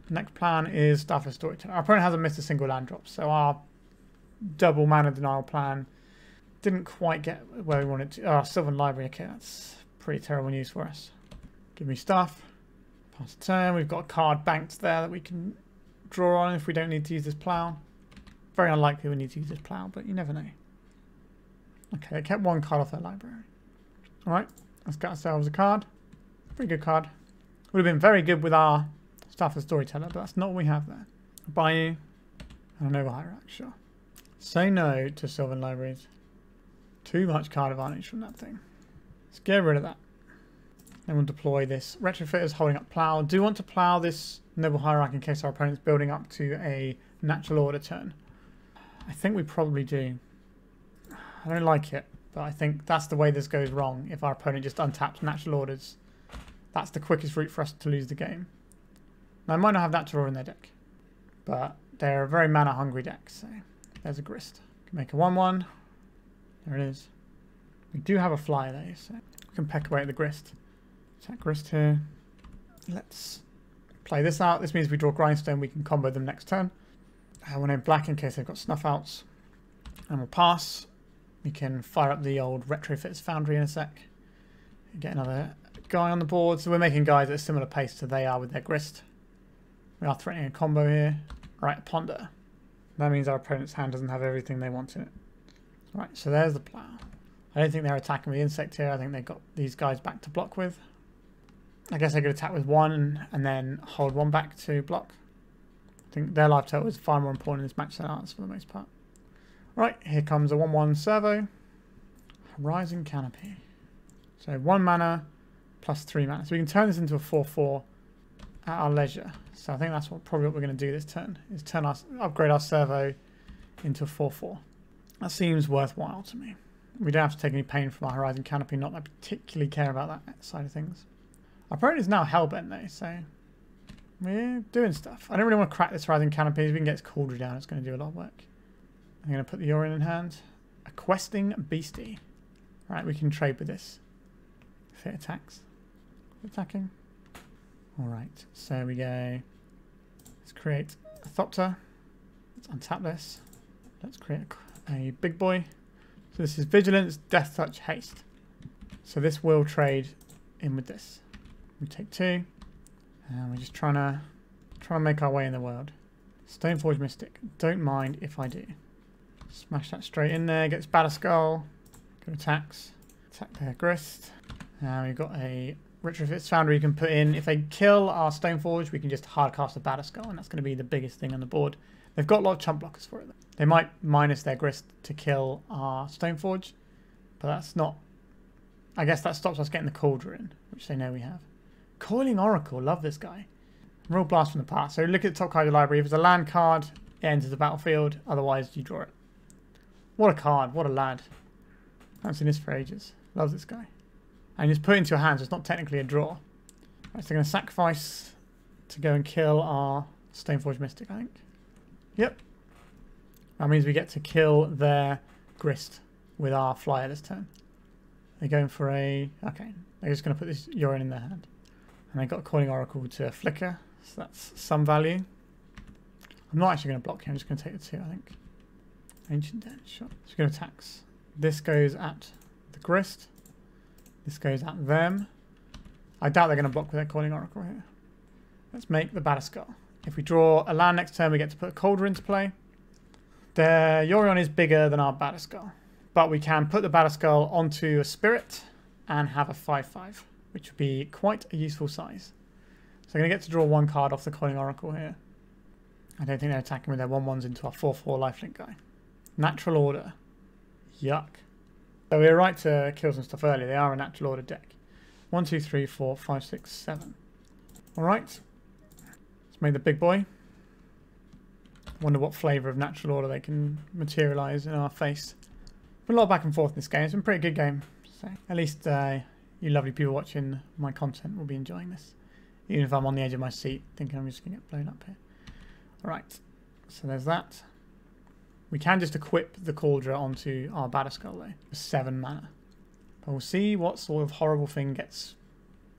Next plan is Staff of Storyteller. Our opponent hasn't missed a single land drop, so our double mana denial plan didn't quite get where we wanted to. Oh, Sylvan Library. Okay, that's pretty terrible news for us. Give me stuff. Pass the turn. We've got a card banked there that we can draw on if we don't need to use this plow. Very unlikely we need to use this plow, but you never know. Okay, they kept one card off their library. Alright, let's get ourselves a card. Pretty good card. Would have been very good with our Staff of Storyteller, but that's not what we have there. Bayou and an Overhirax, sure. Say no to Sylvan Libraries. Too much card advantage from that thing. Let's get rid of that. Then we'll deploy this. Retrofitters holding up plow. Do want to plow this Noble Hierarch in case our opponent's building up to a natural order turn. I think we probably do. I don't like it, but I think that's the way this goes wrong if our opponent just untaps natural orders. That's the quickest route for us to lose the game. Now, I might not have that draw in their deck, but they're a very mana-hungry deck, so there's a Grist. Can make a 1-1. There it is. We do have a fly though, so we can peck away at the Grist. Attack Grist here. Let's play this out. This means we draw Grindstone, we can combo them next turn. We'll name black in case they've got snuff outs. And we'll pass. We can fire up the old Retrofitter Foundry in a sec. Get another guy on the board. So we're making guys at a similar pace to they are with their Grist. We are threatening a combo here. Right, Ponder. That means our opponent's hand doesn't have everything they want in it. Right, so there's the plow. I don't think they're attacking with insect here. I think they've got these guys back to block with. I guess they could attack with one and then hold one back to block. I think their life total is far more important in this match than ours for the most part. Right, here comes a 1-1 servo. Horizon Canopy. So 1 mana, +3 mana. So we can turn this into a 4/4 at our leisure. So I think that's probably what we're going to do this turn, is upgrade our servo into a 4/4. That seems worthwhile to me. We don't have to take any pain from our Horizon Canopy, not that I particularly care about that side of things. Our opponent is now Hellbent though, so we're doing stuff. I don't really want to crack this Horizon Canopy. If we can get its Kaldra down, it's going to do a lot of work. I'm going to put the Urza in hand. A questing beastie. Right, we can trade with this. If it attacks. Attacking. Alright, so we go. Let's create a Thopter. Let's untap this. Let's create a big boy. So this is Vigilance, Death Touch, Haste. So this will trade in with this. We take 2. And we're just trying to make our way in the world. Stoneforge Mystic. Don't mind if I do. Smash that straight in there. Gets Batterskull. Good attacks. Attack their Grist. And we've got a Retrofitter Foundry you can put in. If they kill our Stoneforge, we can just hardcast a Batterskull, and that's going to be the biggest thing on the board. They've got a lot of chump blockers for it. They might minus their Grist to kill our Stoneforge, but that's not... I guess that stops us getting the Kaldra in, which they know we have. Coiling Oracle. Love this guy. Real blast from the past. So look at the top card of the library. If it's a land card, it enters the battlefield. Otherwise, you draw it. What a card. What a lad. I haven't seen this for ages. Love this guy. And just put it into your hands. It's not technically a draw. Right, so they're going to sacrifice to go and kill our Stoneforge Mystic, I think. Yep. That means we get to kill their Grist with our flyer this turn. They're going for a... Okay. They're just going to put this Urza in their hand. And they got a Coiling Oracle to flicker. So that's some value. I'm not actually going to block here. I'm just going to take the 2, I think. Ancient Den, sure. So we're going to attacks. This goes at the Grist. This goes at them. I doubt they're going to block with their Coiling Oracle here. Let's make the Batterskull. If we draw a land next turn, we get to put a Kaldra into play. Their Urza is bigger than our Batterskull. But we can put the Batterskull onto a Spirit and have a 5/5, which would be quite a useful size. So I'm going to get to draw 1 card off the Coiling Oracle here. I don't think they're attacking with their 1/1s into our 4/4 lifelink guy. Natural Order. Yuck. So we were right to kill some stuff earlier. They are a Natural Order deck. 1, 2, 3, 4, 5, 6, 7. Alright. Let's make the big boy. Wonder what flavour of Natural Order they can materialise in our face. Been a lot of back and forth in this game. It's been a pretty good game. So at least you lovely people watching my content will be enjoying this. Even if I'm on the edge of my seat thinking I'm just going to get blown up here. Alright. So there's that. We can just equip the Kaldra onto our Batterskull though, for 7 mana. But we'll see what sort of horrible thing gets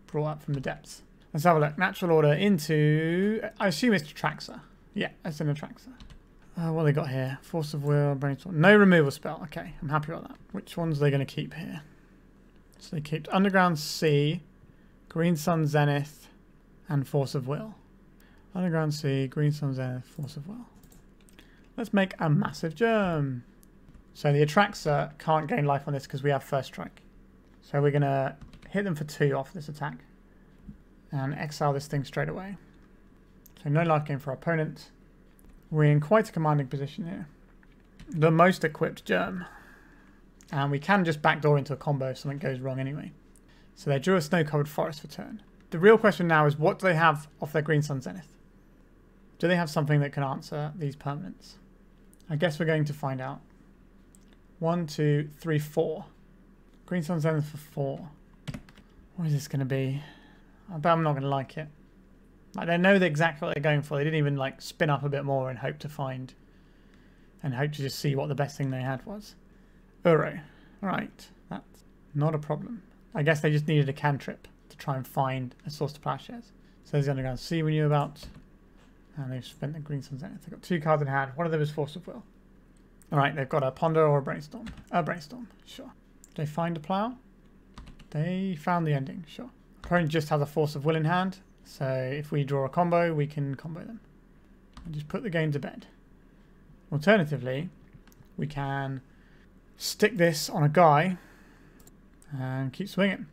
brought up from the depths. Let's have a look. Natural Order into... I assume it's Traxxas. Yeah, it's an Traxxas. What have they got here? Force of Will, Brainstorm. No removal spell. Okay, I'm happy about that. Which ones are they going to keep here? So they keep Underground Sea, Green Sun Zenith, and Force of Will. Underground Sea, Green Sun Zenith, Force of Will. Let's make a massive germ. So the Atraxa can't gain life on this because we have first strike. So we're going to hit them for 2 off this attack. And exile this thing straight away. So no life gain for our opponent. We're in quite a commanding position here. The most equipped germ. And we can just backdoor into a combo if something goes wrong anyway. So they drew a snow-covered forest for turn. The real question now is what do they have off their Green Sun Zenith? Do they have something that can answer these permanents? I guess we're going to find out. 1, 2, 3, 4. Green Sun Zenith for 4. What is this going to be? I bet I'm not going to like it. Like they know exactly what they're going for. They didn't even like spin up a bit more and hope to find and hope to just see what the best thing they had was. Uro. Right. That's not a problem. I guess they just needed a cantrip to try and find a source to Plowshares. So there's the Underground Sea we knew about. And they've spent the Green Sun Zenith. They've got 2 cards in hand. One of them is Force of Will. Alright, they've got a Ponder or a Brainstorm. A Brainstorm, sure. Did they find a Plow? They found the ending, sure. Opponent just has a Force of Will in hand. So if we draw a combo, we can combo them. And just put the game to bed. Alternatively, we can stick this on a guy and keep swinging.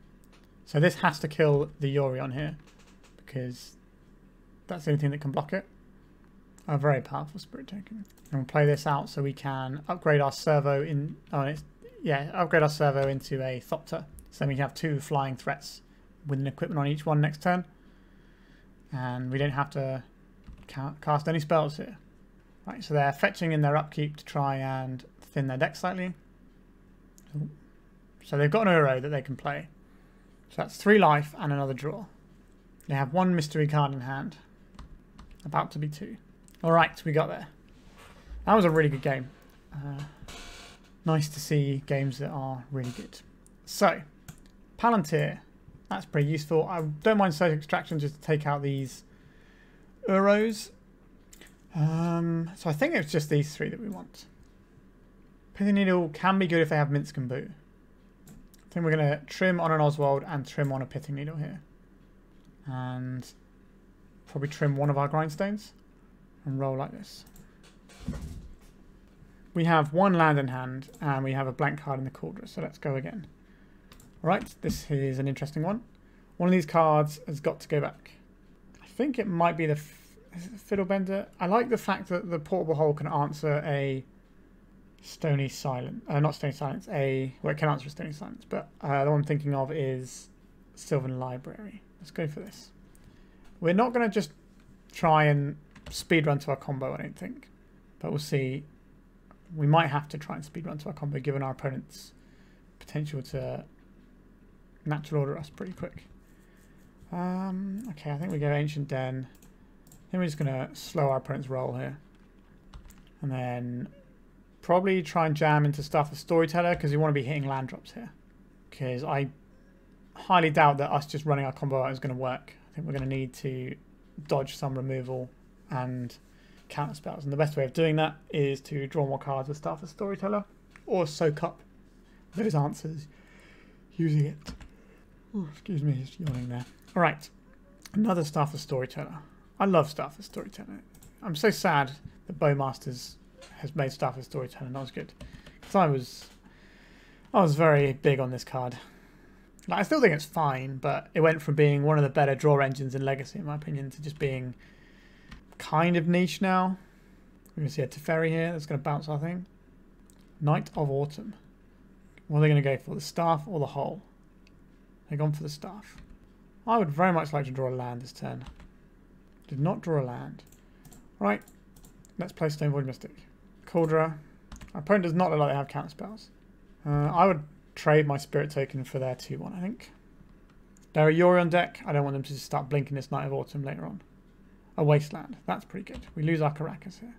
So this has to kill the Urza here because that's the only thing that can block it. A very powerful spirit token. And we'll play this out so we can upgrade our servo in. Upgrade our servo into a Thopter. So then we can have 2 flying threats with an equipment on each one next turn. And we don't have to cast any spells here. Right, so they're fetching in their upkeep to try and thin their deck slightly. So they've got an Uro that they can play. So that's 3 life and another draw. They have 1 mystery card in hand. About to be 2. Alright, we got there. That was a really good game. Nice to see games that are really good. So, Palantir. That's pretty useful. I don't mind Social Extraction just to take out these Uros. So I think it's just these 3 that we want. Pithing Needle can be good if they have Minsk and Boo. I think we're going to trim on an Oswald and trim on a Pithing Needle here. And probably trim one of our Grindstones and roll like this. We have 1 land in hand and we have a blank card in the Kaldra, so let's go again. Alright, this is an interesting one. One of these cards has got to go back. I think it might be the Fiddlebender. I like the fact that the Portable Hole can answer a Stony Silence. Not Stony Silence, well, it can answer a Stony Silence, but the one I'm thinking of is Sylvan Library. Let's go for this. We're not going to just try and speedrun to our combo, I don't think. But we'll see. We might have to try and speedrun to our combo given our opponent's potential to natural order us pretty quick. Okay, I think we go Ancient Den. Then we're just going to slow our opponent's roll here. And then probably try and jam into stuff with Storyteller because we want to be hitting land drops here. Because I highly doubt that us just running our combo out is going to work. I think we're going to need to dodge some removal and counter spells. And the best way of doing that is to draw more cards with stuff with Storyteller or soak up those answers using it. Ooh, excuse me, just yawning there. Alright, another Staff of Storyteller. I love Staff of Storyteller. I'm so sad that Bowmasters has made Staff of Storyteller not as good. Because I was very big on this card. Like, I still think it's fine, but it went from being one of the better draw engines in Legacy, in my opinion, to just being kind of niche now. We're going to see a Teferi here that's going to bounce our thing. Night of Autumn. What are they going to go for? The Staff or the Hole? They've gone for the Staff. I would very much like to draw a land this turn. Did not draw a land. Right, let's play Stoneforge Mystic. Kaldra. Our opponent does not look like they have counter spells. I would trade my Spirit Token for their 2-1, I think. They're a Yori on deck. I don't want them to just start blinking this Night of Autumn later on. A Wasteland. That's pretty good. We lose our Karakas here.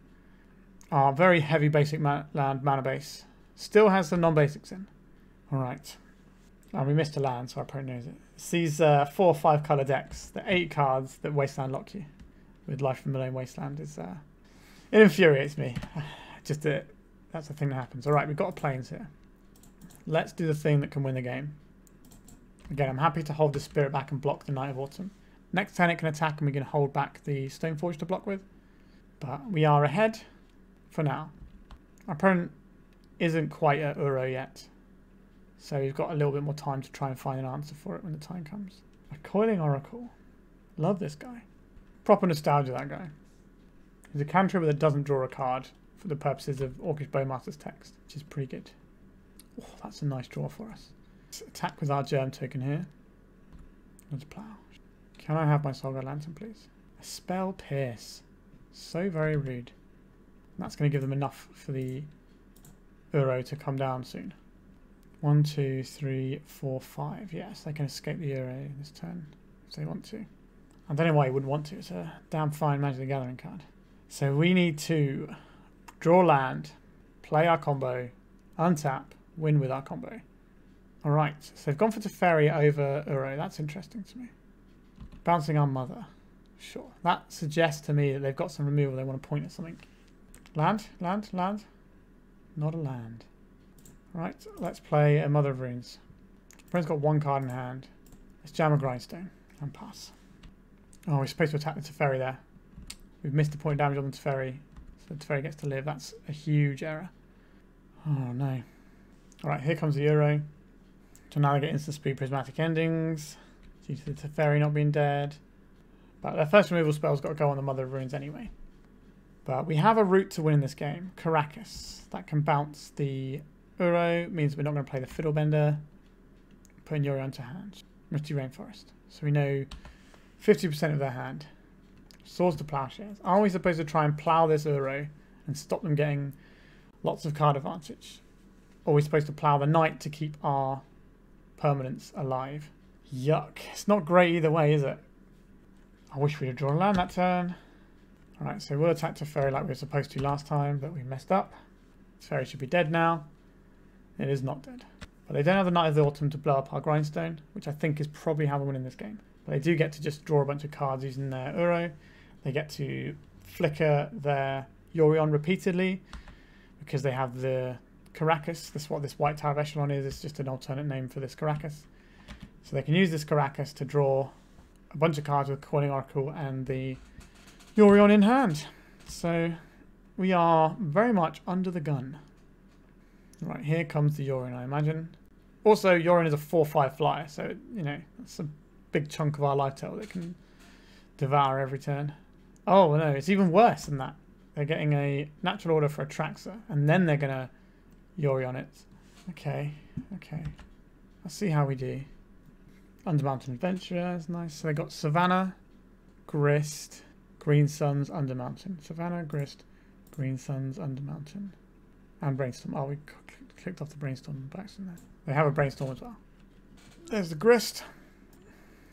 Our very heavy basic land mana base still has some non-basics in. Alright. Oh, we missed a land, so our opponent knows it. It's these 4 or 5 colour decks, the 8 cards that Wasteland lock you with Life from Below Wasteland is it infuriates me. Just that's the thing that happens. Alright, we've got a Plains here. Let's do the thing that can win the game. Again, I'm happy to hold the Spirit back and block the Night of Autumn. Next turn it can attack and we can hold back the Stoneforge to block with. But we are ahead for now. Our opponent isn't quite at Uro yet. So we've got a little bit more time to try and find an answer for it when the time comes. A Coiling Oracle. Love this guy. Proper nostalgia, that guy. He's a cantrip that doesn't draw a card for the purposes of Orcish Bowmaster's text, which is pretty good. Oh, that's a nice draw for us. Let's attack with our Germ token here. Let's plow. Can I have my Saga Lantern, please? A Spell Pierce. So very rude. And that's going to give them enough for the Uro to come down soon. 1, 2, 3, 4, 5. Yes, they can escape the Uro this turn if they want to. I don't know why you wouldn't want to. It's a damn fine Magic the Gathering card. So we need to draw land, play our combo, untap, win with our combo. Alright, so they've gone for Teferi over Uro. That's interesting to me. Bouncing our Mother. Sure. That suggests to me that they've got some removal. They want to point at something. Land, land, land. Not a land. Right, let's play a Mother of Runes. Opponent's got 1 card in hand. Let's jam a Grindstone and pass. Oh, we're supposed to attack the Teferi there. We've missed the point of damage on the Teferi. So the Teferi gets to live. That's a huge error. Oh no. Alright, here comes the Uro. So now they get instant speed prismatic endings due to the Teferi not being dead. But their first removal spell's got to go on the Mother of Runes anyway. But we have a route to win this game. Karakas. That can bounce the Uro. Means we're not going to play the Fiddlebender. Putting Yori onto hand. Misty Rainforest. So we know 50% of their hand. Swords to Plowshares. Are we supposed to try and plow this Uro and stop them getting lots of card advantage? Or are we supposed to plow the knight to keep our permanents alive? Yuck. It's not great either way, is it? I wish we'd have drawn a land that turn. Alright, so we'll attack Teferi like we were supposed to last time, but we messed up. Teferi should be dead now. It is not dead. But they don't have the Knight of the Autumn to blow up our Grindstone, which I think is probably how we're winning this game. But they do get to just draw a bunch of cards using their Uro. They get to flicker their Yorion repeatedly because they have the Karakas. This is what this White Tower of Echelon is. It's just an alternate name for this Karakas. So they can use this Karakas to draw a bunch of cards with Coiling Oracle and the Yorion in hand. So we are very much under the gun. Right, here comes the Yorion, I imagine. Also, Yorion is a 4/5 flyer, so, you know, that's a big chunk of our life total that can devour every turn. Oh, no, it's even worse than that. They're getting a natural order for a Traxxas, and then they're going to Yorion it. Okay, okay. Let's see how we do. Undermountain Adventurer is nice. So they got Savannah, Grist, Green Suns, Undermountain. Savannah, Grist, Green Suns, Undermountain. And Brainstorm. Oh, we clicked off the Brainstorm by accident there. They have a Brainstorm as well. There's the Grist.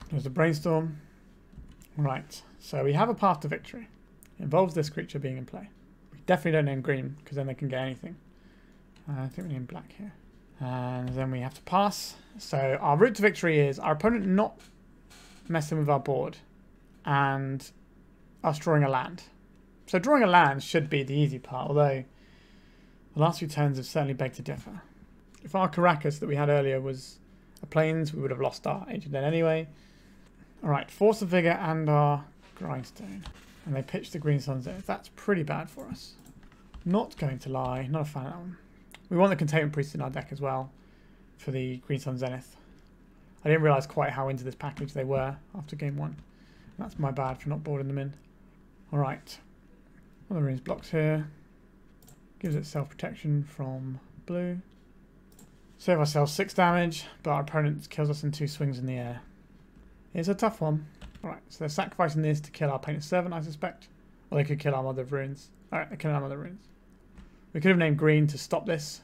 There's the Brainstorm. Right, so we have a path to victory. It involves this creature being in play. We definitely don't name green, because then they can get anything. I think we name black here. And then we have to pass. So our route to victory is our opponent not messing with our board and us drawing a land. So drawing a land should be the easy part, although the last few turns have certainly begged to differ. If our Karakas that we had earlier was a Plains, we would have lost our Ancient Den anyway. Alright, Force of Vigor and our Grindstone. And they pitched the Green Suns there. That's pretty bad for us. Not going to lie, not a fan of that one. We want the Containment Priest in our deck as well for the Green Sun Zenith. I didn't realise quite how into this package they were after game one. That's my bad for not boarding them in. Alright. One of the runes blocks here. Gives it self-protection from blue. Save ourselves 6 damage, but our opponent kills us in 2 swings in the air. It's a tough one. Alright, so they're sacrificing this to kill our Painted Servant, I suspect. Or they could kill our Mother of Runes. Alright, they're killing our Mother of Runes. We could have named green to stop this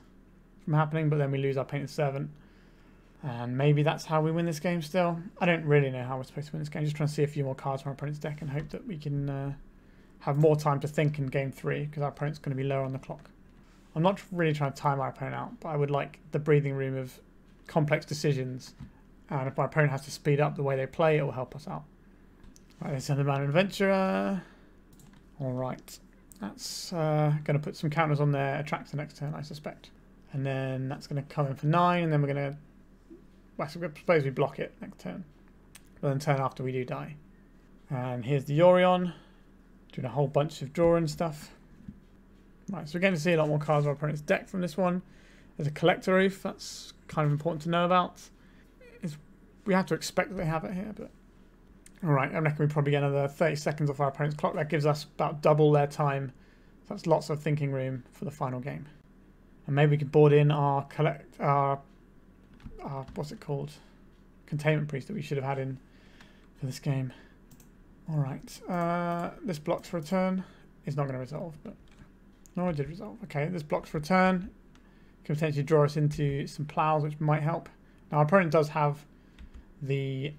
from happening, but then we lose our Painted Servant. And maybe that's how we win this game still. I don't really know how we're supposed to win this game. Just trying to see a few more cards from our opponent's deck and hope that we can have more time to think in game 3, because our opponent's going to be lower on the clock. I'm not really trying to time our opponent out, but I would like the breathing room of complex decisions. And if my opponent has to speed up the way they play, it will help us out. Right, let's send them out an Adventurer. Alright. That's going to put some counters on their Attractor next turn, I suspect. And then that's going to come in for 9, and then we're going to... Well, I suppose we block it next turn. But then turn after we do die. And here's the Yorion. Doing a whole bunch of drawing stuff. Right, so we're getting to see a lot more cards of our opponent's deck from this one. There's a Collector Roof. That's kind of important to know about. We have to expect that they have it here, but... Alright, I reckon we probably get another 30 seconds off our opponent's clock. That gives us about double their time. So that's lots of thinking room for the final game. And maybe we could board in our what's it called? Containment Priest that we should have had in for this game. Alright, this blocks for a turn. It's not going to resolve, but... No, it did resolve. Okay, this blocks for a turn. Can potentially draw us into some plows, which might help. Now, our opponent does have the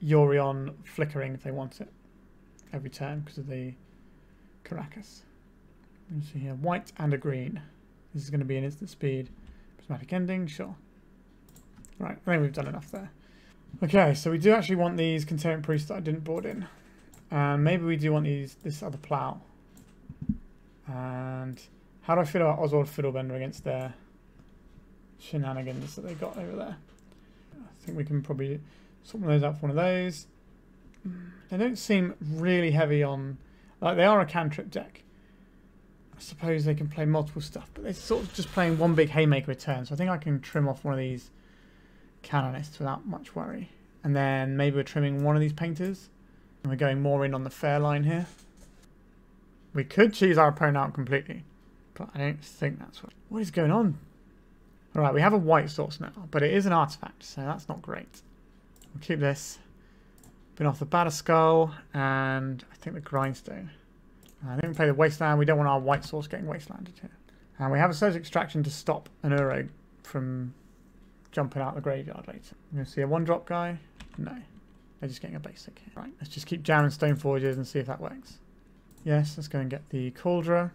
Yorion flickering if they want it every turn because of the Karakas. You see here, white and a green. This is going to be an instant speed. Prismatic Ending, sure. Right, I think we've done enough there. Okay, so we do actually want these Containment Priests that I didn't board in. And maybe we do want this other plow. And how do I feel about Oswald Fiddlebender against their shenanigans that they got over there? I think we can probably sort those out for one of those. They don't seem really heavy on... Like, they are a cantrip deck. I suppose they can play multiple stuff, but they're sort of just playing one big haymaker return, so I think I can trim off one of these Canonists without much worry. And then maybe we're trimming one of these Painters, and we're going more in on the fair line here. We could cheese our opponent out completely, but I don't think that's what is going on. Alright, we have a white source now, but it is an artifact, so that's not great. We'll keep this. Been off the Batterskull and I think the Grindstone. I think we play the Wasteland. We don't want our white source getting Wastelanded here. And we have a Surge Extraction to stop an Uro from jumping out the graveyard later. We're going to see a 1-drop guy. No. They're just getting a basic here. Right, let's just keep jamming Stoneforges and see if that works. Yes, let's go and get the Kaldra.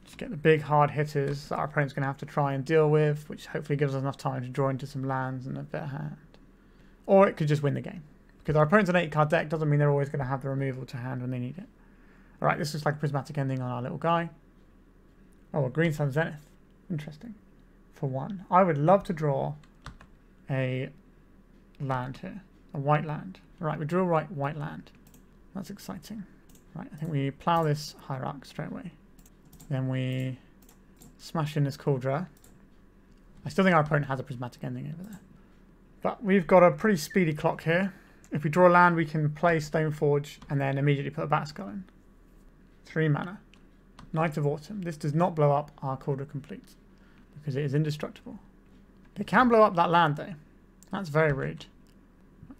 Just get the big hard hitters that our opponent's going to have to try and deal with, which hopefully gives us enough time to draw into some lands and a better hand. Or it could just win the game. Because our opponent's an 8-card deck doesn't mean they're always going to have the removal to hand when they need it. Alright, this looks like a prismatic ending on our little guy. Oh, a Green Sun Zenith. Interesting. For 1. I would love to draw a land here. A white land. Alright, we drew a white land. That's exciting. Right, I think we plow this Hierarch straight away. Then we smash in this Kaldra. I still think our opponent has a prismatic ending over there. But we've got a pretty speedy clock here. If we draw a land, we can play Stoneforge and then immediately put a Batterskull in. 3 mana. Night of Autumn. This does not blow up our Kaldra Compleat because it is indestructible. They can blow up that land though. That's very rude.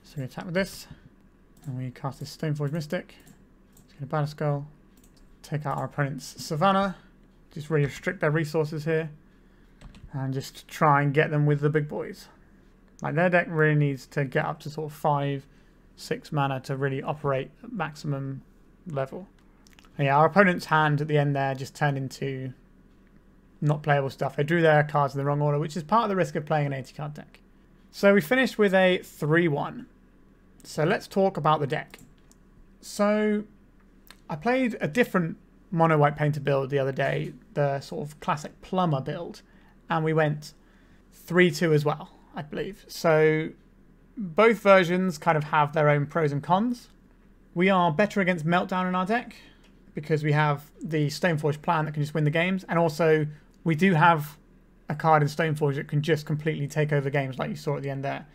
So we attack with this. And we cast this Stoneforge Mystic. Let's get a Batterskull. Take out our opponent's Savannah. Just really restrict their resources here. And just try and get them with the big boys. Like their deck really needs to get up to sort of 5-6 mana to really operate at maximum level. And yeah, our opponent's hand at the end there just turned into not playable stuff. They drew their cards in the wrong order, which is part of the risk of playing an 80-card deck. So we finished with a 3-1. So let's talk about the deck. So I played a different mono white painter build the other day, the sort of classic plumber build, and we went 3-2 as well, I believe. So both versions kind of have their own pros and cons. We are better against Meltdown in our deck because we have the Stoneforge plan that can just win the games, and also we do have a card in Stoneforge that can just completely take over games like you saw at the end there.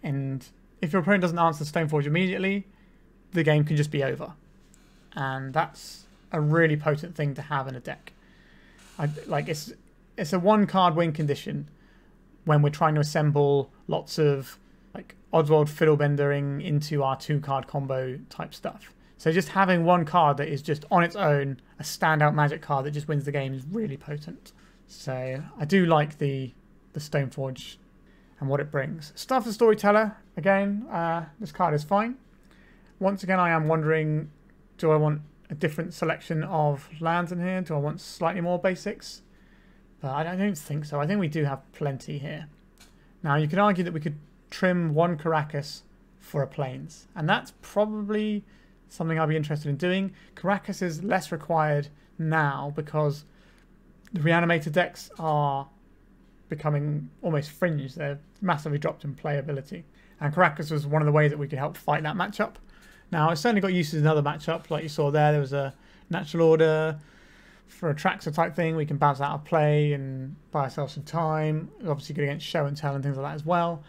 And if your opponent doesn't answer Stoneforge immediately, the game can just be over. And that's a really potent thing to have in a deck. It's a 1-card win condition when we're trying to assemble lots of like Oswald Fiddlebendering into our 2-card combo type stuff. So just having 1 card that is just on its own a standout magic card that just wins the game is really potent. So I do like the Stoneforge and what it brings. Stuff the Storyteller, again, this card is fine. Once again, I am wondering, do I want a different selection of lands in here? Do I want slightly more basics? But I don't think so. I think we do have plenty here. Now, you could argue that we could trim 1 Karakas for a Plains, and that's probably something I'd be interested in doing. Karakas is less required now because the reanimated decks are becoming almost fringe. They're massively dropped in playability. And Karakas was one of the ways that we could help fight that matchup. Now, it's certainly got uses in other matchups. Like you saw there was a natural order for a Traxxas type thing. We can bounce out of play and buy ourselves some time. Obviously good against show and tell and things like that as well.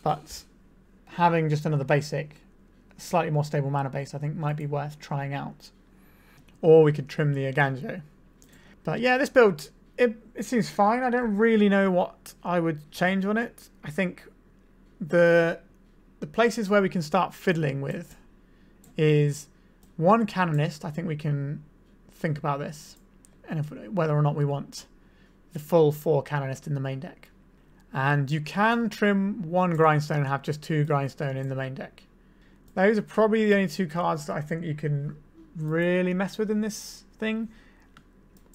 But having just another basic, slightly more stable mana base, I think might be worth trying out. Or we could trim the Eiganjo. But yeah, this build, it seems fine. I don't really know what I would change on it. I think the places where we can start fiddling with is 1 Canonist. I think we can think about this and whether or not we want the full 4 Canonist in the main deck. And you can trim 1 Grindstone and have just 2 Grindstone in the main deck. Those are probably the only 2 cards that I think you can really mess with in this thing.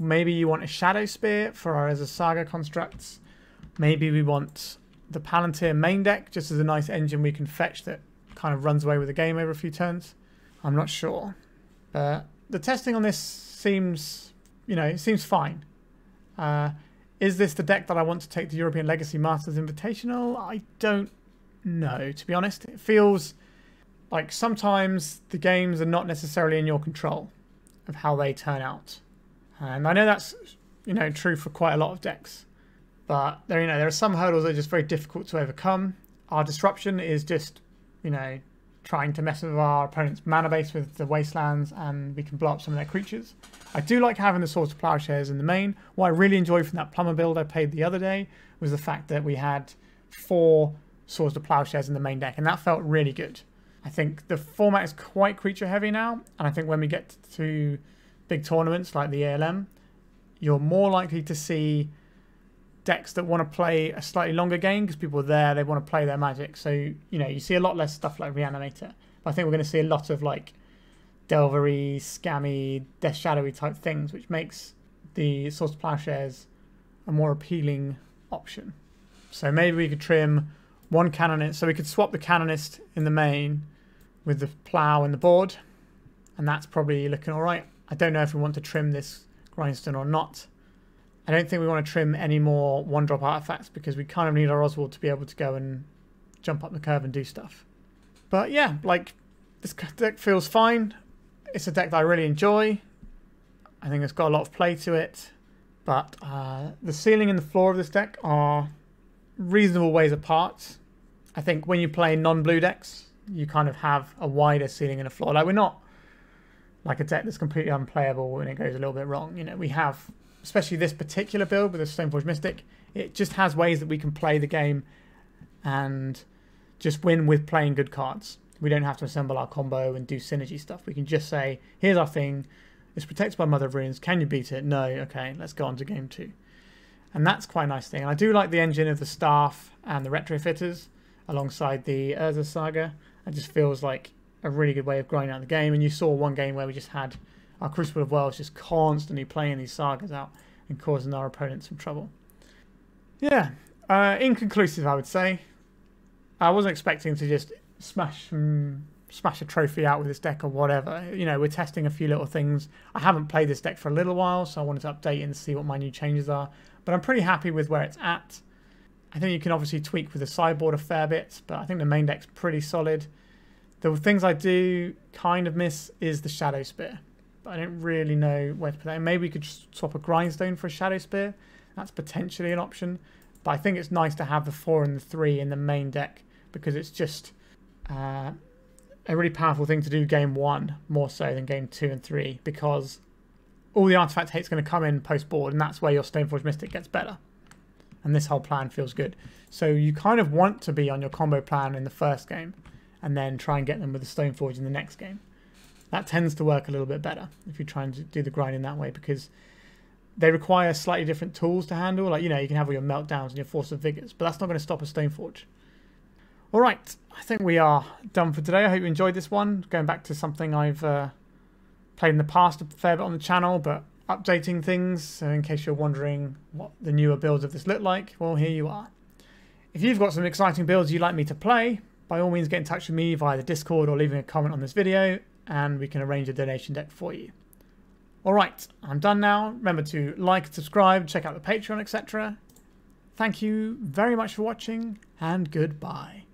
Maybe you want a Shadow Spear for our as a Saga constructs. Maybe we want the Palantir main deck just as a nice engine we can fetch that kind of runs away with the game over a few turns. I'm not sure. But the testing on this seems, it seems fine. Is this the deck that I want to take the European Legacy Masters Invitational? I don't know, to be honest. It feels like sometimes the games are not necessarily in your control of how they turn out. And I know that's, true for quite a lot of decks. But there are some hurdles that are just very difficult to overcome. Our disruption is just, trying to mess with our opponent's mana base with the Wastelands, and we can blow up some of their creatures. I do like having the Swords of Plowshares in the main. What I really enjoyed from that plumber build I played the other day was the fact that we had 4 Swords to Plowshares in the main deck, and that felt really good. I think the format is quite creature heavy now, and I think when we get to big tournaments like the ALM, you're more likely to see decks that want to play a slightly longer game because people are there, they want to play their Magic. So, you know, you see a lot less stuff like Reanimator. But I think we're going to see a lot of like Delvery, Scammy, Death Shadowy type things, which makes the Swords to Plowshares a more appealing option. So maybe we could trim one Canonist. So we could swap the Canonist in the main with the Plow in the board. And that's probably looking all right. I don't know if we want to trim this Grindstone or not. I don't think we want to trim any more one-drop artifacts because we kind of need our Oswald to be able to go and jump up the curve and do stuff. But yeah, like, this deck feels fine. It's a deck that I really enjoy. I think it's got a lot of play to it. But the ceiling and the floor of this deck are reasonable ways apart. I think when you play non-blue decks, you kind of have a wider ceiling and a floor. Like, we're not like a deck that's completely unplayable when it goes a little bit wrong. You know, we have, especially this particular build with the Stoneforge Mystic, it just has ways that we can play the game and just win with playing good cards. We don't have to assemble our combo and do synergy stuff. We can just say, here's our thing. It's protected by Mother of Runes. Can you beat it? No. Okay, let's go on to game 2. And that's quite a nice thing. And I do like the engine of the Staff and the Retrofitters alongside the Urza Saga. It just feels like a really good way of grinding out the game. And you saw one game where we just had our Crucible of Worlds just constantly playing these Sagas out and causing our opponents some trouble. Yeah, inconclusive, I would say. I wasn't expecting to just smash a trophy out with this deck or whatever. You know, we're testing a few little things. I haven't played this deck for a little while, so I wanted to update it and see what my new changes are. But I'm pretty happy with where it's at. I think you can obviously tweak with the sideboard a fair bit, but I think the main deck's pretty solid. The things I do kind of miss is the Shadow Spear, but I don't really know where to put that. Maybe we could just swap a Grindstone for a Shadow Spear. That's potentially an option, but I think it's nice to have the 4 and the 3 in the main deck because it's just a really powerful thing to do game 1 more so than game 2 and 3, because all the artifact hate's going to come in post board, and that's where your Stoneforge Mystic gets better. And this whole plan feels good. So you kind of want to be on your combo plan in the first game and then try and get them with the Stoneforge in the next game. That tends to work a little bit better if you try and do the grinding that way, because they require slightly different tools to handle. Like, you know, you can have all your meltdowns and your Force of Vigors, but that's not going to stop a Stoneforge. All right, I think we are done for today. I hope you enjoyed this one. Going back to something I've played in the past a fair bit on the channel, but updating things. So in case you're wondering what the newer builds of this look like, well, here you are. If you've got some exciting builds you'd like me to play, by all means get in touch with me via the Discord or leaving a comment on this video, and we can arrange a donation deck for you. All right, I'm done now. Remember to like and subscribe, check out the Patreon, etc. Thank you very much for watching, and goodbye.